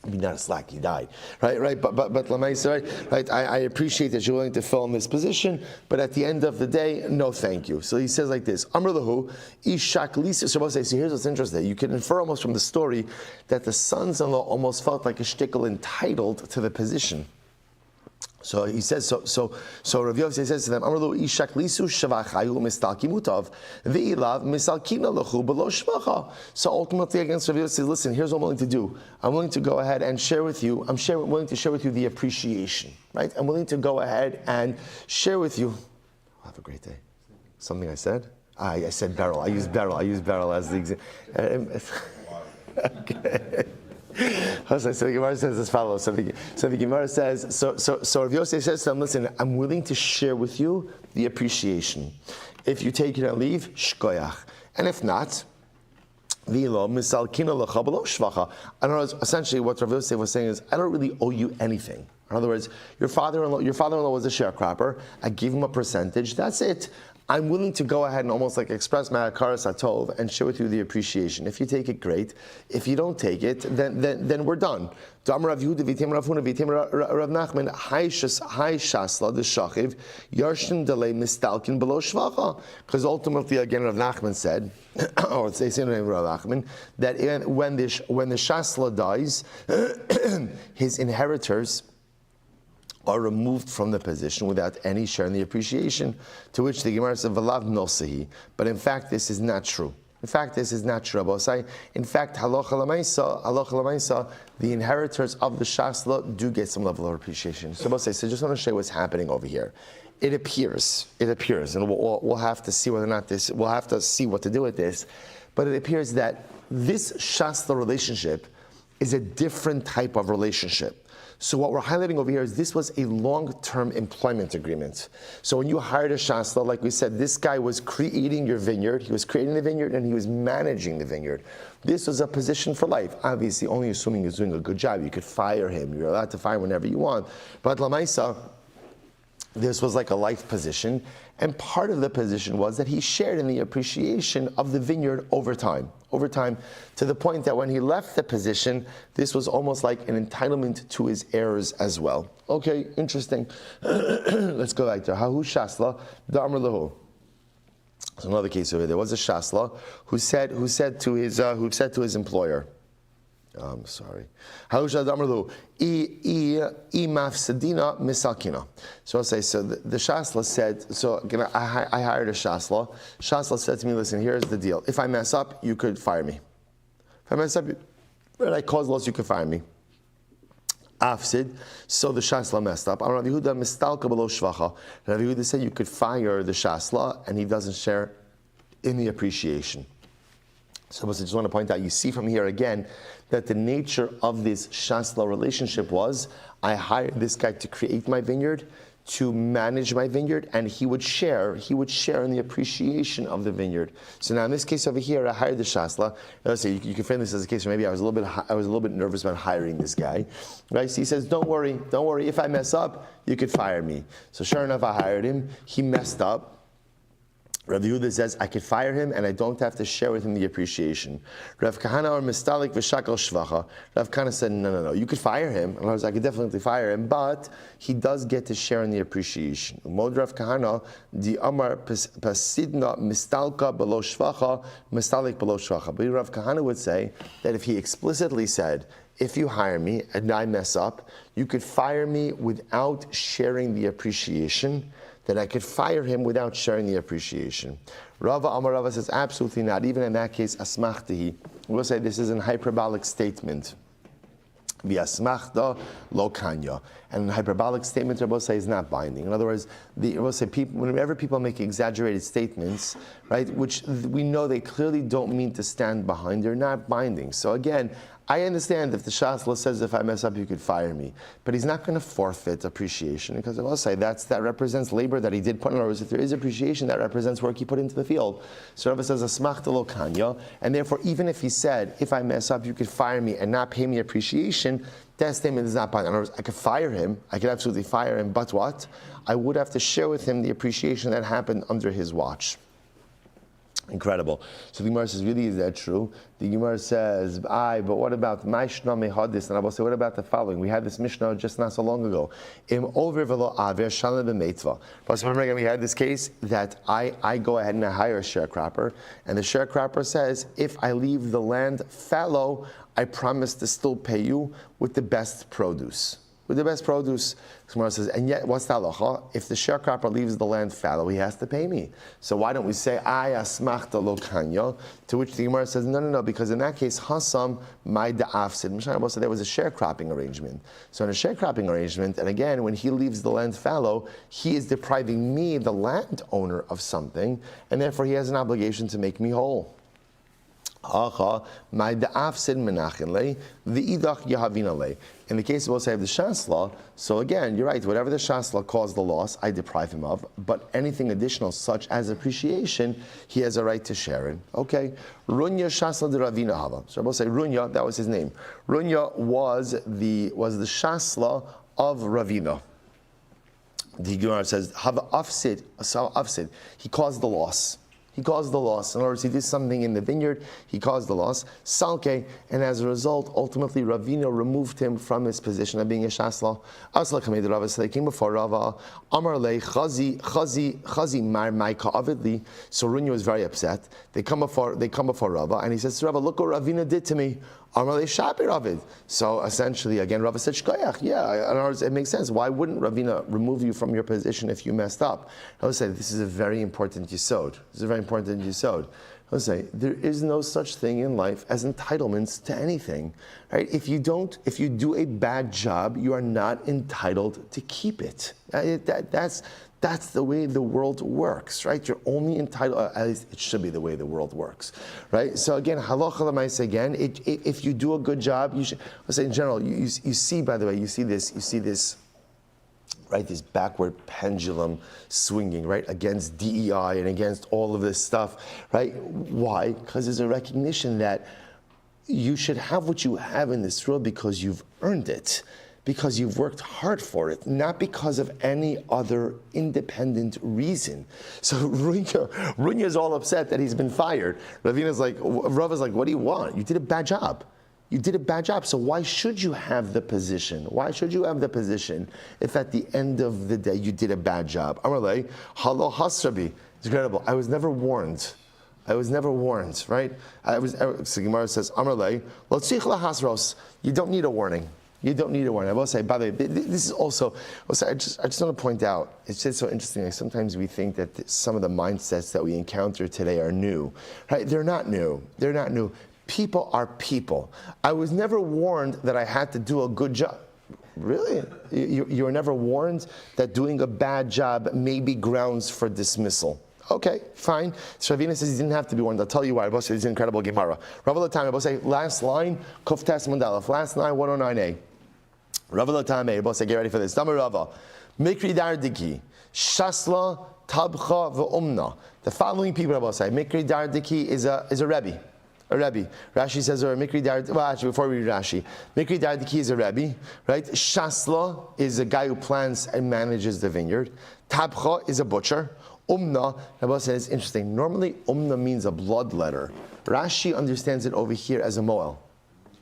I mean, not a slack, he died, right? But Lamaisa, right? I appreciate that you're willing to fill in this position, but at the end of the day, no, thank you. So he says like this: Amr lahu ishak lisa. So here's what's interesting. You can infer almost from the story that the sons-in-law almost felt like a shtickle entitled to the position. So he says, so Rav Yosef says to them, Amrlu ishak lisu shavachayu mistalki mutav v'ilav misalkina lechu below shvacha. So ultimately, against Rav Yosef says, listen, here's what I'm willing to do. I'm willing to go ahead and share with you. Willing to share with you the appreciation, right? I'm willing to go ahead and share with you. Have a great day. Something I said? I said beryl. I used beryl as the example. Okay. So the Gemara says as follows. So the Gemara says, so Rav Yosef says to them, listen, I'm willing to share with you the appreciation. If you take it and leave, shkoyach. And if not, v'lo misalkina lecha below shvacha. In other words, essentially what Rav Yosef was saying is, I don't really owe you anything. In other words, your father-in-law was a sharecropper. I gave him a percentage. That's it. I'm willing to go ahead and almost like express my hakaras hatov and share with you the appreciation. If you take it, great. If you don't take it, then we're done. Dam Rav Yehuda v'tim Rav Huna v'tim Rav Nachman hai shasla the shachiv yarshin delay mistalkin below shvacha. Because ultimately, again, Rav Nachman said, or they say in Rav Nachman, that when the shasla dies, his inheritors are removed from the position without any share in the appreciation, to which the Gemara says, V'lav nosehi. But in fact, this is not true. In fact, this is not true. In fact, halacha l'maisa, the inheritors of the shasla do get some level of appreciation. So I just want to show you what's happening over here. It appears, and we'll have to see whether or not we'll have to see what to do with this, but it appears that this shasla relationship is a different type of relationship. So what we're highlighting over here is this was a long-term employment agreement. So when you hired a shasla, like we said, this guy was creating your vineyard, he was creating the vineyard, and he was managing the vineyard. This was a position for life. Obviously, only assuming he's doing a good job. You could fire him. You're allowed to fire him whenever you want. But Lamaisa, this was like a life position, and part of the position was that he shared in the appreciation of the vineyard over time, to the point that when he left the position, this was almost like an entitlement to his heirs as well. Okay, interesting. Let's go back to Hahu Shasla, Da'amr Lahu. There's another case over there. There was a Shasla who said to his employer, I'm sorry. So I'll say, so the Shasla said, so again, I hired a Shasla. Shasla said to me, listen, here's the deal. If I mess up, you could fire me. If I mess up, and I cause loss, you could fire me. Afsid, so the Shasla messed up. Rabbi Yehuda mistalka below shvacha. Rabbi Yehuda said you could fire the Shasla, and he doesn't share in the appreciation. So I just want to point out, you see from here again, that the nature of this Shasla relationship was, I hired this guy to create my vineyard, to manage my vineyard, and he would share in the appreciation of the vineyard. So now in this case over here, I hired the Shasla. Let's say you can frame this as a case where maybe I was a little bit nervous about hiring this guy. Right? So he says, don't worry, if I mess up, you could fire me. So sure enough, I hired him, he messed up. Rav Yehuda says, I could fire him and I don't have to share with him the appreciation. Rav Kahana or Mistalik v'shakal shvacha. Rav Kahana said, no, you could fire him. And I was like, I could definitely fire him, but he does get to share in the appreciation. Umod Rav Kahana, di amar pasidna mistalka below shvacha, mistalik below shvacha. But Rav Kahana would say that if he explicitly said, if you hire me and I mess up, you could fire me without sharing the appreciation, that I could fire him without sharing the appreciation. Rava Amar Rava says, absolutely not. Even in that case, asmachtahi. We'll say this is an hyperbolic statement. V'asmachta lo kanya. And a hyperbolic statement, Rabbi say, is not binding. In other words, Rabbi say, whenever people make exaggerated statements, right, which we know they clearly don't mean to stand behind, they're not binding. So again, I understand if the Shasla says if I mess up you could fire me, but he's not going to forfeit appreciation, because I will say that represents labor that he did put in. In other words, if there is appreciation, that represents work he put into the field. So Rabbi says asmachta lo kanya, and therefore even if he said if I mess up you could fire me and not pay me appreciation, that statement is not binding. In other words, I could fire him, I could absolutely fire him, but what? I would have to share with him the appreciation that happened under his watch. Incredible. So the Gemara says, really, is that true? The Gemara says, but what about Maishna Mehadis? And I will say, what about the following? We had this Mishnah just not so long ago. Im over velo aver shalom b'meitzvah. But remember again, we had this case that I go ahead and I hire a sharecropper, and the sharecropper says, if I leave the land fallow, I promise to still pay you with the best produce. with the best produce. Gemara says, and yet, what's the halacha? If the sharecropper leaves the land fallow, he has to pay me. So why don't we say, ay asmachta lo kanya? To which the Gemara says, no, because in that case, hasam my da'afsid. Mishnah said there was a sharecropping arrangement. So in a sharecropping arrangement, and again, when he leaves the land fallow, he is depriving me, the landowner, of something, and therefore he has an obligation to make me whole. My da'afsid menachin the idach yahavina. In the case of Osei of the Shasla, so again, you're right, whatever the Shasla caused the loss, I deprive him of, but anything additional, such as appreciation, he has a right to share in. Okay, Runya Shasla de Ravina Hava. So Rabbi say Runya, that was his name. Runya was the Shasla of Ravina. The Gemara says, Hava Afsid, Afsid, he caused the loss. He caused the loss. In other words, he did something in the vineyard, he caused the loss. Salke, and as a result, ultimately Ravina removed him from his position of being a shasla. Asla Kamed Rava, so they came before Rava. Amar le chazi mar maika avidli. So Runya was very upset. They come before Rava, and he says to Rava, look what Ravina did to me. Amar le shapi Ravid. So essentially, again, Rava said, shkoyach. Yeah, in other words, it makes sense. Why wouldn't Ravina remove you from your position if you messed up? I would say this is a very important yisod. This is a very important yisod. I would say there is no such thing in life as entitlements to anything, right? If you do a bad job, you are not entitled to keep it. That's the way the world works, right? You're only entitled, at least it should be the way the world works, right? So again, halacha l'maaseh again, if you do a good job, you should, let's say in general, you see, by the way, you see this, right, this backward pendulum swinging, right, against DEI and against all of this stuff, right? Why? Because there's a recognition that you should have what you have in this world because you've earned it, because you've worked hard for it, not because of any other independent reason. So Runya is all upset that he's been fired. Ravina's like, Rava's like, what do you want? You did a bad job. You did a bad job, so why should you have the position? Why should you have the position if at the end of the day you did a bad job? Amarle, halo hasrabi. It's incredible. I was never warned, right? So Gemara says, Amarle, lotzich lahasros. You don't need a warning. You don't need a warning. I will say, by the way, this is also, I just want to point out, it's just so interesting. Like sometimes we think that some of the mindsets that we encounter today are new, right? They're not new. They're not new. People are people. I was never warned that I had to do a good job. Really? You were never warned that doing a bad job may be grounds for dismissal. Okay, fine. So Ravina says he didn't have to be warned. I'll tell you why. Rabbi says it's an incredible Gemara. Rabbi Latame, Rabbi say, last line, Kuftas Mandalaf, last line, 109a. Rabbi Latame, Rabbi say, get ready for this. Damar Rava, Mikri Dardiki, Shasla, Tabcha, Ve'umna. The following people, Rabbi say, Mikri Dardiki is a Rebbe. A Rebbe. Rashi says, or Mikri Dardiki, well actually before we read Rashi, Mikri Dardiki is a Rebbe, right? Shasla is a guy who plants and manages the vineyard. Tabcha is a butcher. Umna, Rabbi says, it's interesting. Normally, Umna means a bloodletter. Rashi understands it over here as a moel.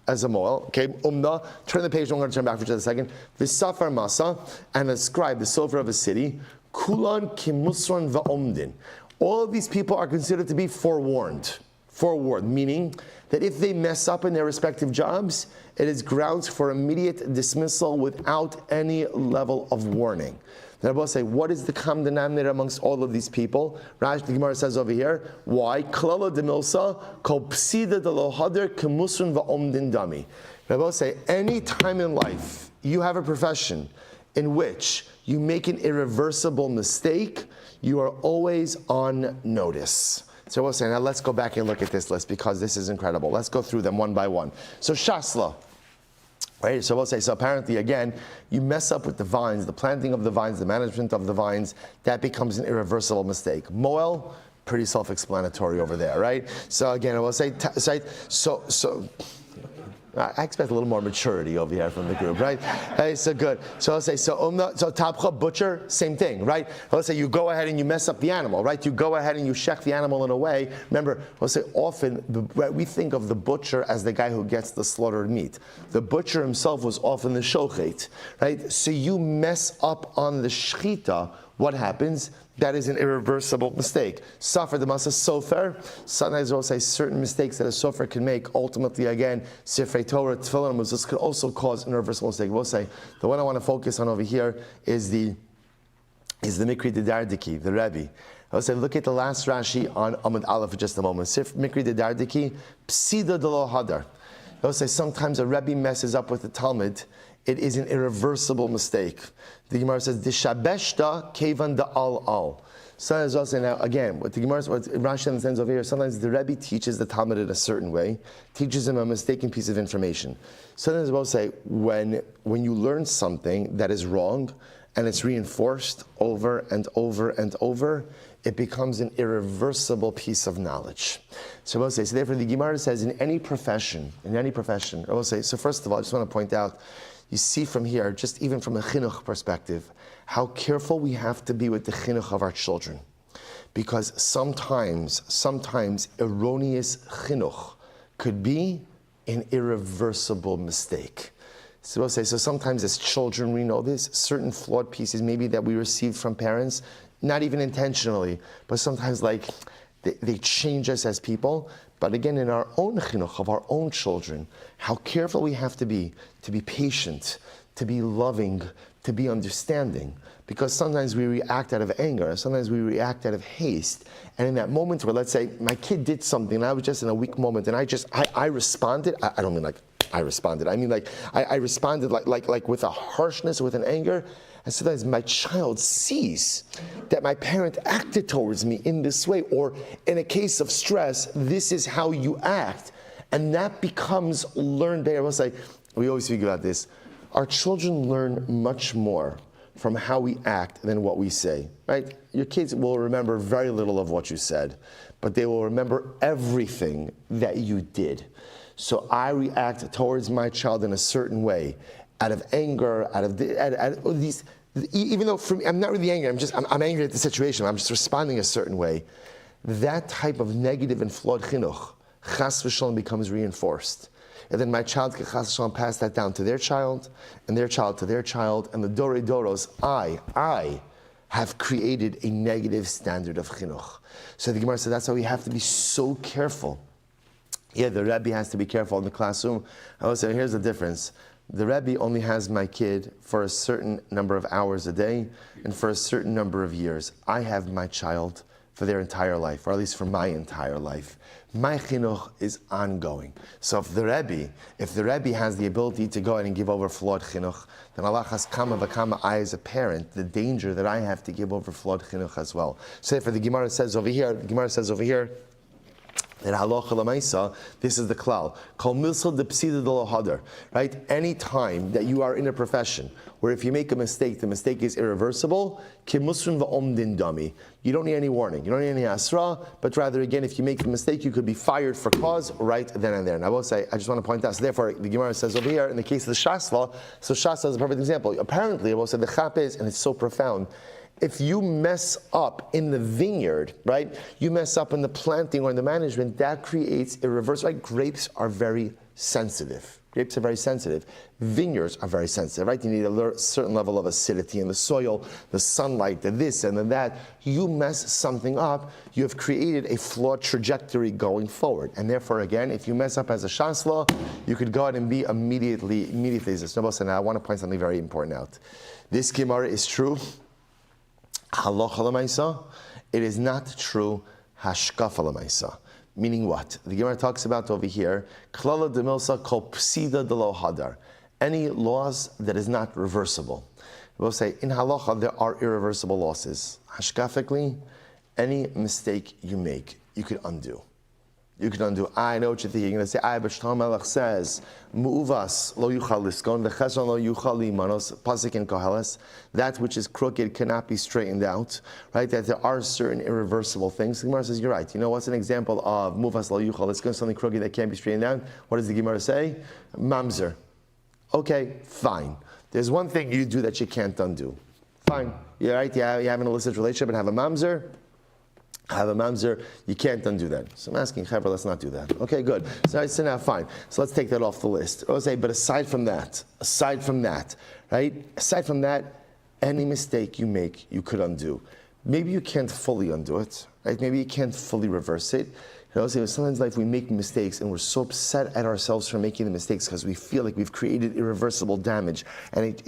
As a moel, okay? Umna, turn the page, I'm going to turn back for just a second. V'safar masa, and a scribe, the silver of a city. Kulan kimusran va'omdin. All of these people are considered to be forewarned. Forewarned, meaning that if they mess up in their respective jobs, it is grounds for immediate dismissal without any level of warning. The Rabbi say, what is the common denominator amongst all of these people? The Gemara says over here, why? Klala de milsa, kol psida de lohader kemusrin va'omdin dami. The Rabbi say, any time in life you have a profession in which you make an irreversible mistake, you are always on notice. So we'll say, now let's go back and look at this list because this is incredible. Let's go through them one by one. So Shasla. Right, so we'll say, so apparently again, you mess up with the vines, the planting of the vines, the management of the vines, that becomes an irreversible mistake. Moel, pretty self-explanatory over there, right? So again, I will say, I expect a little more maturity over here from the group, right? Hey, so good. So I'll say, so Tabcha, butcher, same thing, right? Let's say you go ahead and you mess up the animal, right? You go ahead and you shech the animal in a way. Remember, let's say often, we think of the butcher as the guy who gets the slaughtered meat. The butcher himself was often the shochet, right? So you mess up on the shechita, what happens? that is an irreversible mistake. Suffer the masa sofer. Sometimes we'll say certain mistakes that a sofer can make. Ultimately, again, Sifrei Torah, Tefillin, Muzuz could also cause an irreversible mistake. We'll say the one I want to focus on over here is the Mikri Dardiki, the Rebbe. I'll say look at the last Rashi on Amud Aleph for just a moment. Sif Mikri Dardiki, Psida de lo Hadar. I'll say sometimes a Rebbe messes up with the Talmud. It is an irreversible mistake. The Gemara says, "Dishabeshta kevan da al." Sometimes also now again, what the Gemara, what Rashi understands over here, sometimes the Rebbe teaches the Talmud in a certain way, teaches him a mistaken piece of information. Sometimes we'll say when you learn something that is wrong and it's reinforced over and over and over, it becomes an irreversible piece of knowledge. So we'll say, so therefore the Gemara says in any profession, I will say, so first of all, I just want to point out, you see from here, just even from a chinuch perspective, how careful we have to be with the chinuch of our children. Because sometimes erroneous chinuch could be an irreversible mistake. So we'll say, so sometimes as children we know this, certain flawed pieces maybe that we received from parents, not even intentionally, but sometimes like they change us as people. But again, in our own chinuch of our own children, how careful we have to be patient, to be loving, to be understanding. Because sometimes we react out of anger, sometimes we react out of haste. And in that moment where, let's say, my kid did something, and I was just in a weak moment, and I responded, I don't mean like I responded, I mean like I responded like with a harshness, with an anger. And sometimes my child sees that my parent acted towards me in this way, or in a case of stress, this is how you act. And that becomes learned there. I will say, we always speak about this. Our children learn much more from how we act than what we say, right? Your kids will remember very little of what you said, but they will remember everything that you did. So I react towards my child in a certain way, out of anger, out of these, even though for me, I'm not really angry, I'm angry at the situation, I'm just responding a certain way. That type of negative and flawed chinuch, chas v'shalom, becomes reinforced. And then my child can chas v'shalom pass that down to their child, and their child to their child, and the dorei doros, I have created a negative standard of chinuch. So the Gemara said that's why we have to be so careful. Yeah, the Rebbe has to be careful in the classroom. I would say, here's the difference. The Rebbe only has my kid for a certain number of hours a day and for a certain number of years. I have my child for their entire life, or at least for my entire life. My chinuch is ongoing. So if the Rebbe has the ability to go ahead and give over flawed chinuch, then Allah has kama v'kama, I as a parent, the danger that I have to give over flawed chinuch as well. So for the Gemara says over here, that halacha l'maisa, this is the klal. Kol milsa de psida de lo hadar. Right? Any time that you are in a profession where if you make a mistake, the mistake is irreversible, ki musrim va'omdin dami. You don't need any warning. You don't need any asra, but rather again, if you make a mistake, you could be fired for cause right then and there. And I will say, I just want to point out, so therefore, the Gemara says over here, in the case of the shasva, so shasva is a perfect example. Apparently, I will say the chap is, and it's so profound, if you mess up in the vineyard, right, you mess up in the planting or in the management, that creates a reverse, right? Grapes are very sensitive. Grapes are very sensitive. Vineyards are very sensitive, right? You need a certain level of acidity in the soil, the sunlight, the this and the that. You mess something up, you have created a flawed trajectory going forward. And therefore, again, if you mess up as a shasla, you could go out and be immediately this. Now I want to point something very important out. This Gemara is true. Halacha l'maisa, it is not true hashkafa l'maisa. Meaning what? The Gemara talks about over here, klala de milsa kol psida de lo hadar. Any loss that is not reversible. We'll say, in halacha, there are irreversible losses. Hashkafically, any mistake you make, you could undo. You can undo. I know what you're thinking. You're going to say, but Shlomo Melech says, Mu'uvas lo yuchal liskon, v'chesron lo yuchal limanos, pasuk in Koheles, that which is crooked cannot be straightened out, right? That there are certain irreversible things. The Gemara says, you're right. You know what's an example of Mu'uvas lo yuchal liskon, something crooked that can't be straightened out? What does the Gemara say? Mamzer. Okay, fine. There's one thing you do that you can't undo. Fine. You're right. You have an illicit relationship and have a mamzer. Have a mamzer, you can't undo that. So I'm asking, Chaver, let's not do that. Okay, good. So now fine. So let's take that off the list. I'll say, but aside from that, right? Aside from that, any mistake you make, you could undo. maybe you can't fully undo it, right? Maybe you can't fully reverse it. Sometimes in life we make mistakes and we're so upset at ourselves for making the mistakes because we feel like we've created irreversible damage. And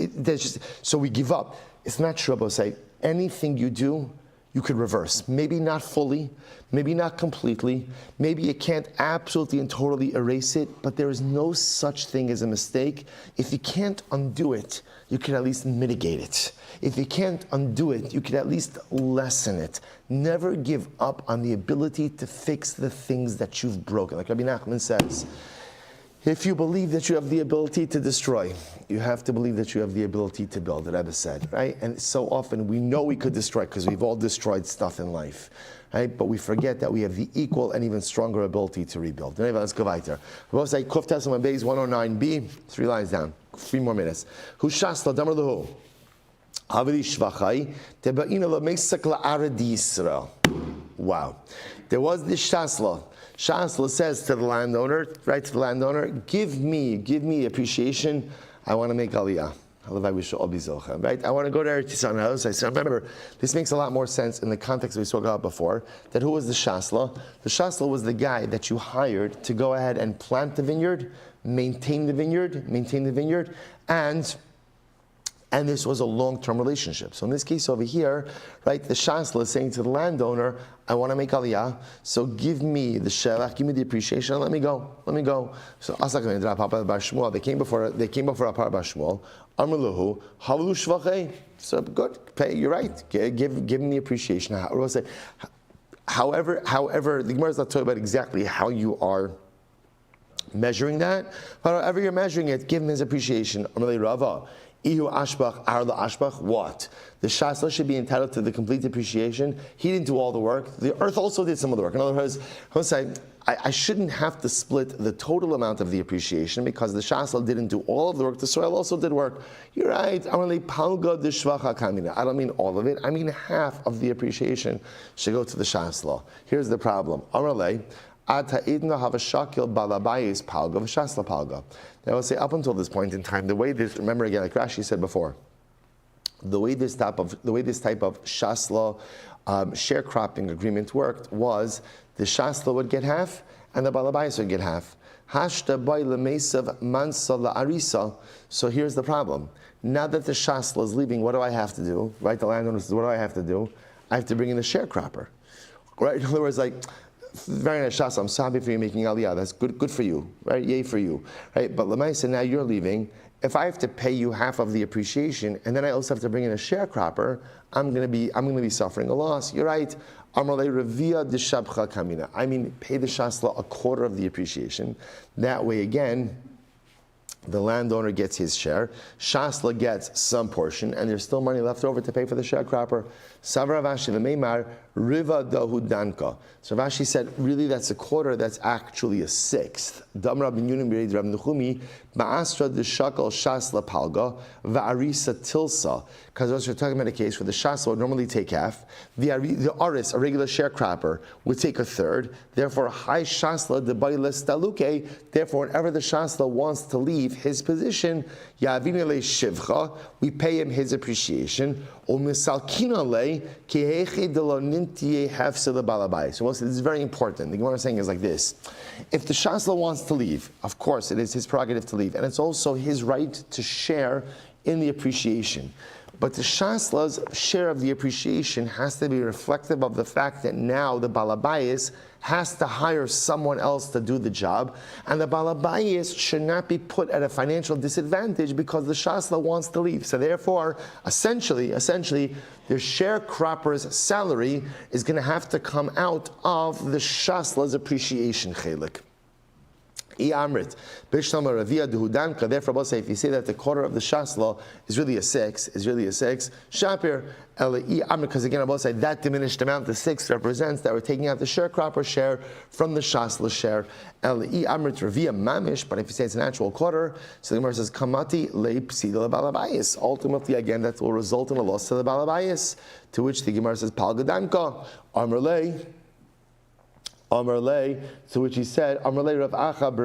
so we give up. It's not true, but say anything you do, you could reverse. Maybe not fully, maybe not completely, maybe you can't absolutely and totally erase it, but there is no such thing as a mistake. If you can't undo it, you can at least mitigate it. If you can't undo it, you can at least lessen it. Never give up on the ability to fix the things that you've broken. Like Rabbi Nachman says, if you believe that you have the ability to destroy, you have to believe that you have the ability to build, the Rebbe said, right? And so often we know we could destroy because we've all destroyed stuff in life, right? But we forget that we have the equal and even stronger ability to rebuild. Anyway, let's go weiter. We'll say, Kuf Tesla Beis 109b, 3 lines down, 3 more minutes. Hushasla Damar Lahu. Avidi Shvachai, Tebaina Lameisak La'ara di Yisrael. Wow. There was this Shasla. Shasla says to the landowner, right, to the landowner, give me appreciation. I want to make aliyah. Right? I want to go to Eretz Yisrael. I said, remember, this makes a lot more sense in the context we spoke about before, that who was the Shasla? The Shasla was the guy that you hired to go ahead and plant the vineyard, maintain the vineyard, and this was a long-term relationship. So in this case over here, right, the Shasla is saying to the landowner, I want to make aliyah, so give me the shevach, give me the appreciation, and let me go. So they came before Apar Bar Shmuel, Amrulahu, Havlu Shvachei. So good, pay, you're right, give me the appreciation. However, the Gemara is not talking about exactly how you are measuring that, but however you're measuring it, give him his appreciation. Amalei Rava. Ihu Ashbach, Arla Ashbach, what? The Shasla should be entitled to the complete appreciation. He didn't do all the work. The earth also did some of the work. In other words, I shouldn't have to split the total amount of the appreciation because the Shasla didn't do all of the work. The soil also did work. You're right. I don't mean all of it. I mean half of the appreciation should go to the Shasla. Here's the problem. Now I will say up until this point in time, remember again, like Rashi said before, the way this type of shasla sharecropping agreement worked was the shasla would get half and the balabais would get half. So here's the problem. Now that the shasla is leaving, what do I have to do? Right, the landowner says, what do I have to do? I have to bring in the sharecropper. Right, in other words, like, very nice shas. I'm so happy for you making aliyah. That's good for you, right? Yay for you, right? But Lamaisa, now you're leaving. If I have to pay you half of the appreciation, and then I also have to bring in a sharecropper, I'm going to be suffering a loss. You're right. I mean, pay the shasla a quarter of the appreciation. That way, again, the landowner gets his share, Shasla gets some portion, and there's still money left over to pay for the sharecropper. Savra Rashi Meimar Riva Dahu Danka. So Rashi said, really, that's a quarter. That's actually a sixth. Damra bin Yunim Bered Rab Nechumi Ma'asra de Shakal Shasla Palga Va'arisa Tilsa. Because we're talking about a case where the Shasla would normally take half, the Aris, a regular sharecropper, would take a third. Therefore, High Shasla de Bailes Taluke. Therefore, whenever the Shasla wants to leave his position, Yavine Le Shivcha, we pay him his appreciation. Umisalkina Le Keheche de lo Nintie Hefse the Balabai. So this is very important. The Gemara is saying is like this: if the Shasla wants to leave, of course it is his prerogative to leave, and it's also his right to share in the appreciation. But the Shasla's share of the appreciation has to be reflective of the fact that now the Balabayas has to hire someone else to do the job, and the Balabayas should not be put at a financial disadvantage because the Shasla wants to leave. So therefore, essentially, the sharecropper's salary is going to have to come out of the Shasla's appreciation chelik. Therefore, I'll say if you say that the quarter of the shasla is really a six, shapir because again, I'll say that diminished amount, the six represents that we're taking out the sharecropper share from the shasla share. But if you say it's an actual quarter, so the Gemara says kamati le psida balabayis. Ultimately, again, that will result in a loss to the balabayis. To which the Gemara says palgadanka Amar Le, to which he said, Amar Le Rav Acha,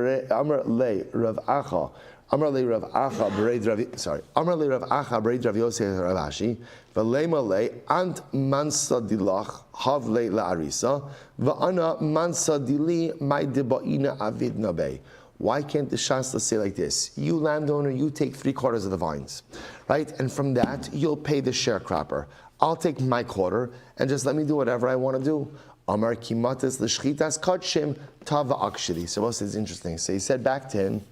Amar le Rav Acha Bereid Rav, sorry. Amar le Rav Acha Bereid Rav Yosef Rav Ashi. V'leima le ant mansa dilach hav le la'arisa. V'ana mansa dili mai deba'ina avid nabe. Why can't the Shasla say like this? You landowner, you take 3/4 of the vines, right? And from that, you'll pay the sharecropper. I'll take my quarter and just let me do whatever I want to do. Amar kimatis l'shchitas kachim tava akshiri. So what's this interesting? So he said back to him,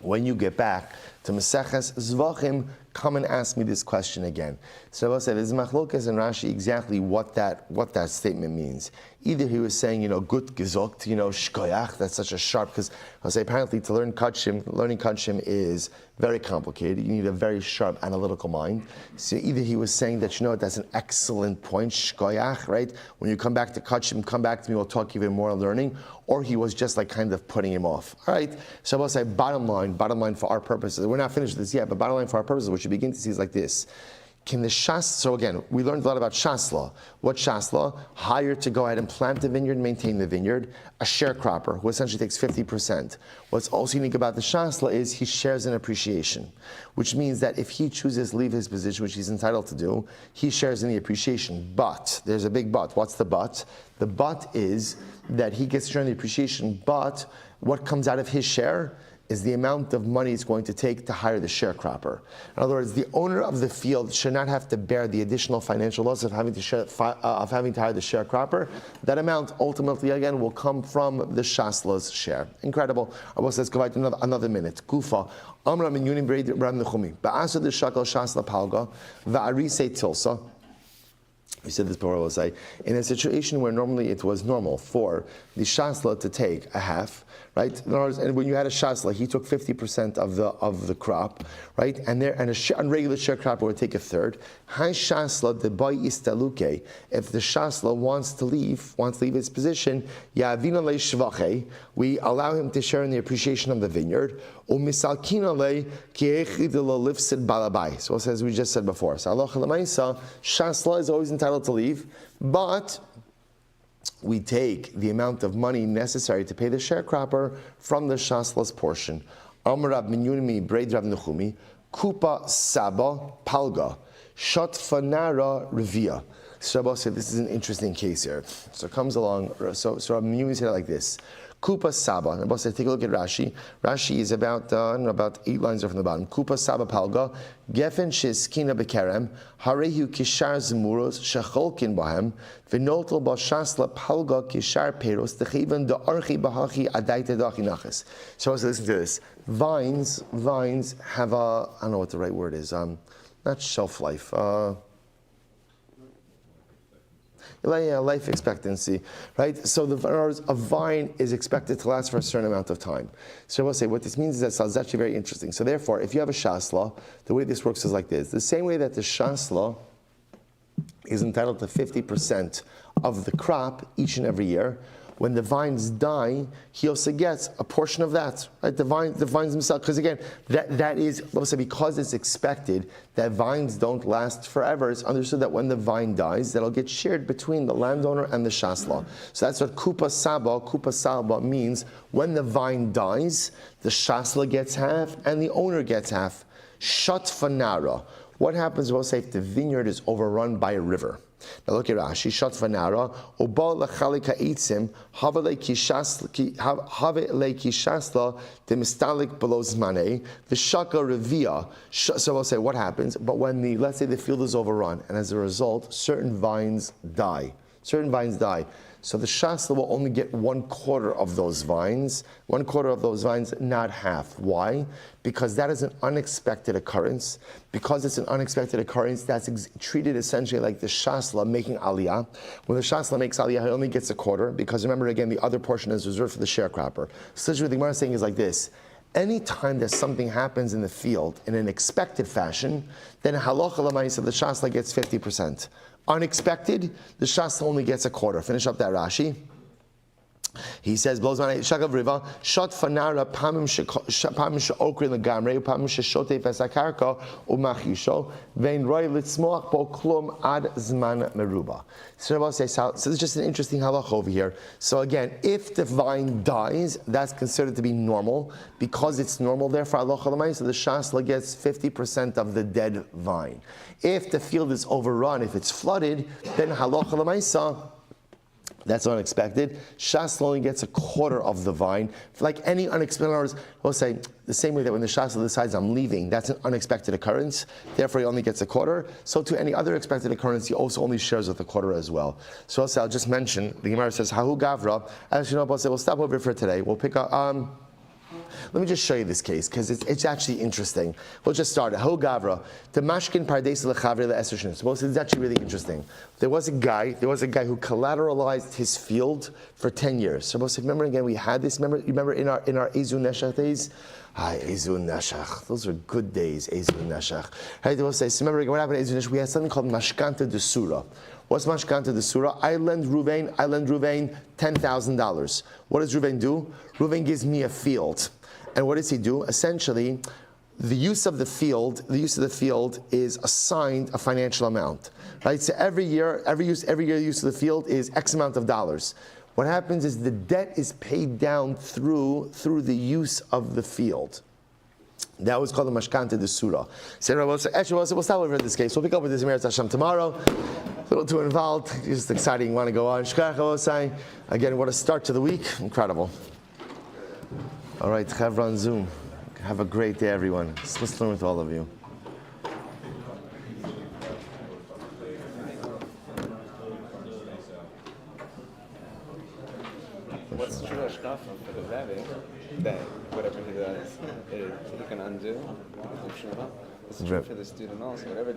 when you get back to Maseches Zvachim, come and ask me this question again. So Rabbi said, there's machlokas and Rashi exactly what that statement means. Either he was saying, gut gezogt, shkoyach, that's such a sharp, because I'll say apparently to learning Kachim is very complicated. You need a very sharp analytical mind. So either he was saying that, that's an excellent point, shkoyach, right? When you come back to Kachim, come back to me, we'll talk even more on learning. Or he was just like kind of putting him off. All right, so I'll say bottom line for our purposes, we're not finished with this yet, but bottom line for our purposes, what you begin to see is like this. Can the so again, we learned a lot about Shasla. What Shasla? Hired to go ahead and plant the vineyard, maintain the vineyard, a sharecropper who essentially takes 50%. What's also unique about the Shasla is he shares in appreciation, which means that if he chooses to leave his position, which he's entitled to do, he shares in the appreciation. But, there's a big but. What's the but? The but is that he gets to share in the appreciation, but what comes out of his share is the amount of money it's going to take to hire the sharecropper. In other words, the owner of the field should not have to bear the additional financial loss of having to hire the sharecropper. That amount ultimately, again, will come from the Shasla's share. Incredible. Let's go back to another minute. Kufa. Amra min yunim breid ram nechumi. Ba'asa de shakal Shasla palga. Va'arise tilsa. We said this before, I will say, in a situation where normally it was normal for the Shasla to take a half, right? In other words, and when you had a Shasla, he took 50% of the crop, right? And a regular sharecropper would take a third. Hai Shasla the boy istaluke. If the Shasla wants to leave his position, yavina le shvache, we allow him to share in the appreciation of the vineyard. Umisalkina le kiechid lo lifsid balabai. So as we just said before, so Allah Shasla is always entitled to leave, but we take the amount of money necessary to pay the sharecropper from the Shasla's portion. Amrab min yunimi breid Rav Nechumi, kupa saba palga, shot fanara revia. So Rabbi said this is an interesting case here. So it comes along, so Rav Nechumi said it like this. Kupa Saba. And Rabbi said, take a look at Rashi. Rashi is about 8 lines from the bottom. Kupa Saba Palga, Gefen Sheskina Bekerem, Harehu Kishar Zemuros, Shacholkin Bahem, Vinotol Bashasla Palga Kishar Peros, Techivan the Archi Bahachi Adaita Dachi Nachas. So listen to this. Vines have I don't know what the right word is, not shelf life. Life expectancy, right? So a vine is expected to last for a certain amount of time. So I will say what this means is that it's actually very interesting. So therefore, if you have a shasla, the way this works is like this. The same way that the shasla is entitled to 50% of the crop each and every year, when the vines die, he also gets a portion of that, right? The vines themselves, because again, that is, let's say, because it's expected that vines don't last forever, it's understood that when the vine dies, that'll get shared between the landowner and the shasla. So that's what kupa saba means. When the vine dies, the shasla gets half and the owner gets half. Shat fanara. What happens, we'll say, if the vineyard is overrun by a river? Now look at Rashi. Shat vanara oba lachalika itzim have le kishasla the mistalik below zmane the shaka revia. So we'll say what happens. But when let's say the field is overrun, and as a result, certain vines die. So the shasla will only get 1/4 of those vines. 1/4 of those vines, not half. Why? Because that is an unexpected occurrence. Because it's an unexpected occurrence, that's treated essentially like the shasla making aliyah. When the shasla makes aliyah, he only gets 1/4. Because remember again, the other portion is reserved for the sharecropper. So what the Gemara is saying is like this. Anytime that something happens in the field in an expected fashion, then halacha l'maisa, the shasla gets 50%. Unexpected, the shasla only gets 1/4. Finish up that Rashi. He says, blows on shakav riva, shot fanara pamim sheokri legamre, pamim sheshote fesakarka umachisho, vein roy litzmoach bo klum ad zman meruba. So this is just an interesting halach over here. So again, if the vine dies, that's considered to be normal. Because it's normal, therefore, halacha l'maisa, so the shasla gets 50% of the dead vine. If the field is overrun, if it's flooded, then halacha l'maisa, that's unexpected. Shasla only gets a quarter of the vine. Like any unexpected, we'll say the same way that when the Shasla decides I'm leaving, that's an unexpected occurrence. Therefore, he only gets a quarter. So to any other expected occurrence, he also only shares with a quarter as well. So I'll just mention, the Gemara says, Hahu Gavra. As you know, we'll stop over for today. We'll pick up. Let me just show you this case because it's actually interesting. We'll just start. Ho Gavra, the Mashkin Pardes Lechavre LeEser Shnis. Well, it's actually really interesting. There was a guy who collateralized his field for 10 years. So remember again, we had this. Remember in our Ezu Neshach days. Hi, Ezu Neshach. Those are good days. Ezu Neshach. Right? They will say. So remember again, what happened in Ezu Neshach? We had something called Mashkanta de Surah. What's Mashkanta de Surah? I lend Ruvain $10,000. What does Ruvain do? Ruvain gives me a field. And what does he do? Essentially, the use of the field is assigned a financial amount, right? So every year the use of the field is X amount of dollars. What happens is the debt is paid down through the use of the field. That was called the Mashkanta de Surah. So we'll stop over in this case. We'll pick up with this Meretz Hashem tomorrow. A little too involved, just exciting. Want to go on? Again, what a start to the week! Incredible. All right, Chevron on Zoom. Have a great day, everyone. Let's learn with all of you. What's true Ashkafa for the Rebbe, that whatever he does, he can undo. It's true for the student also. Whatever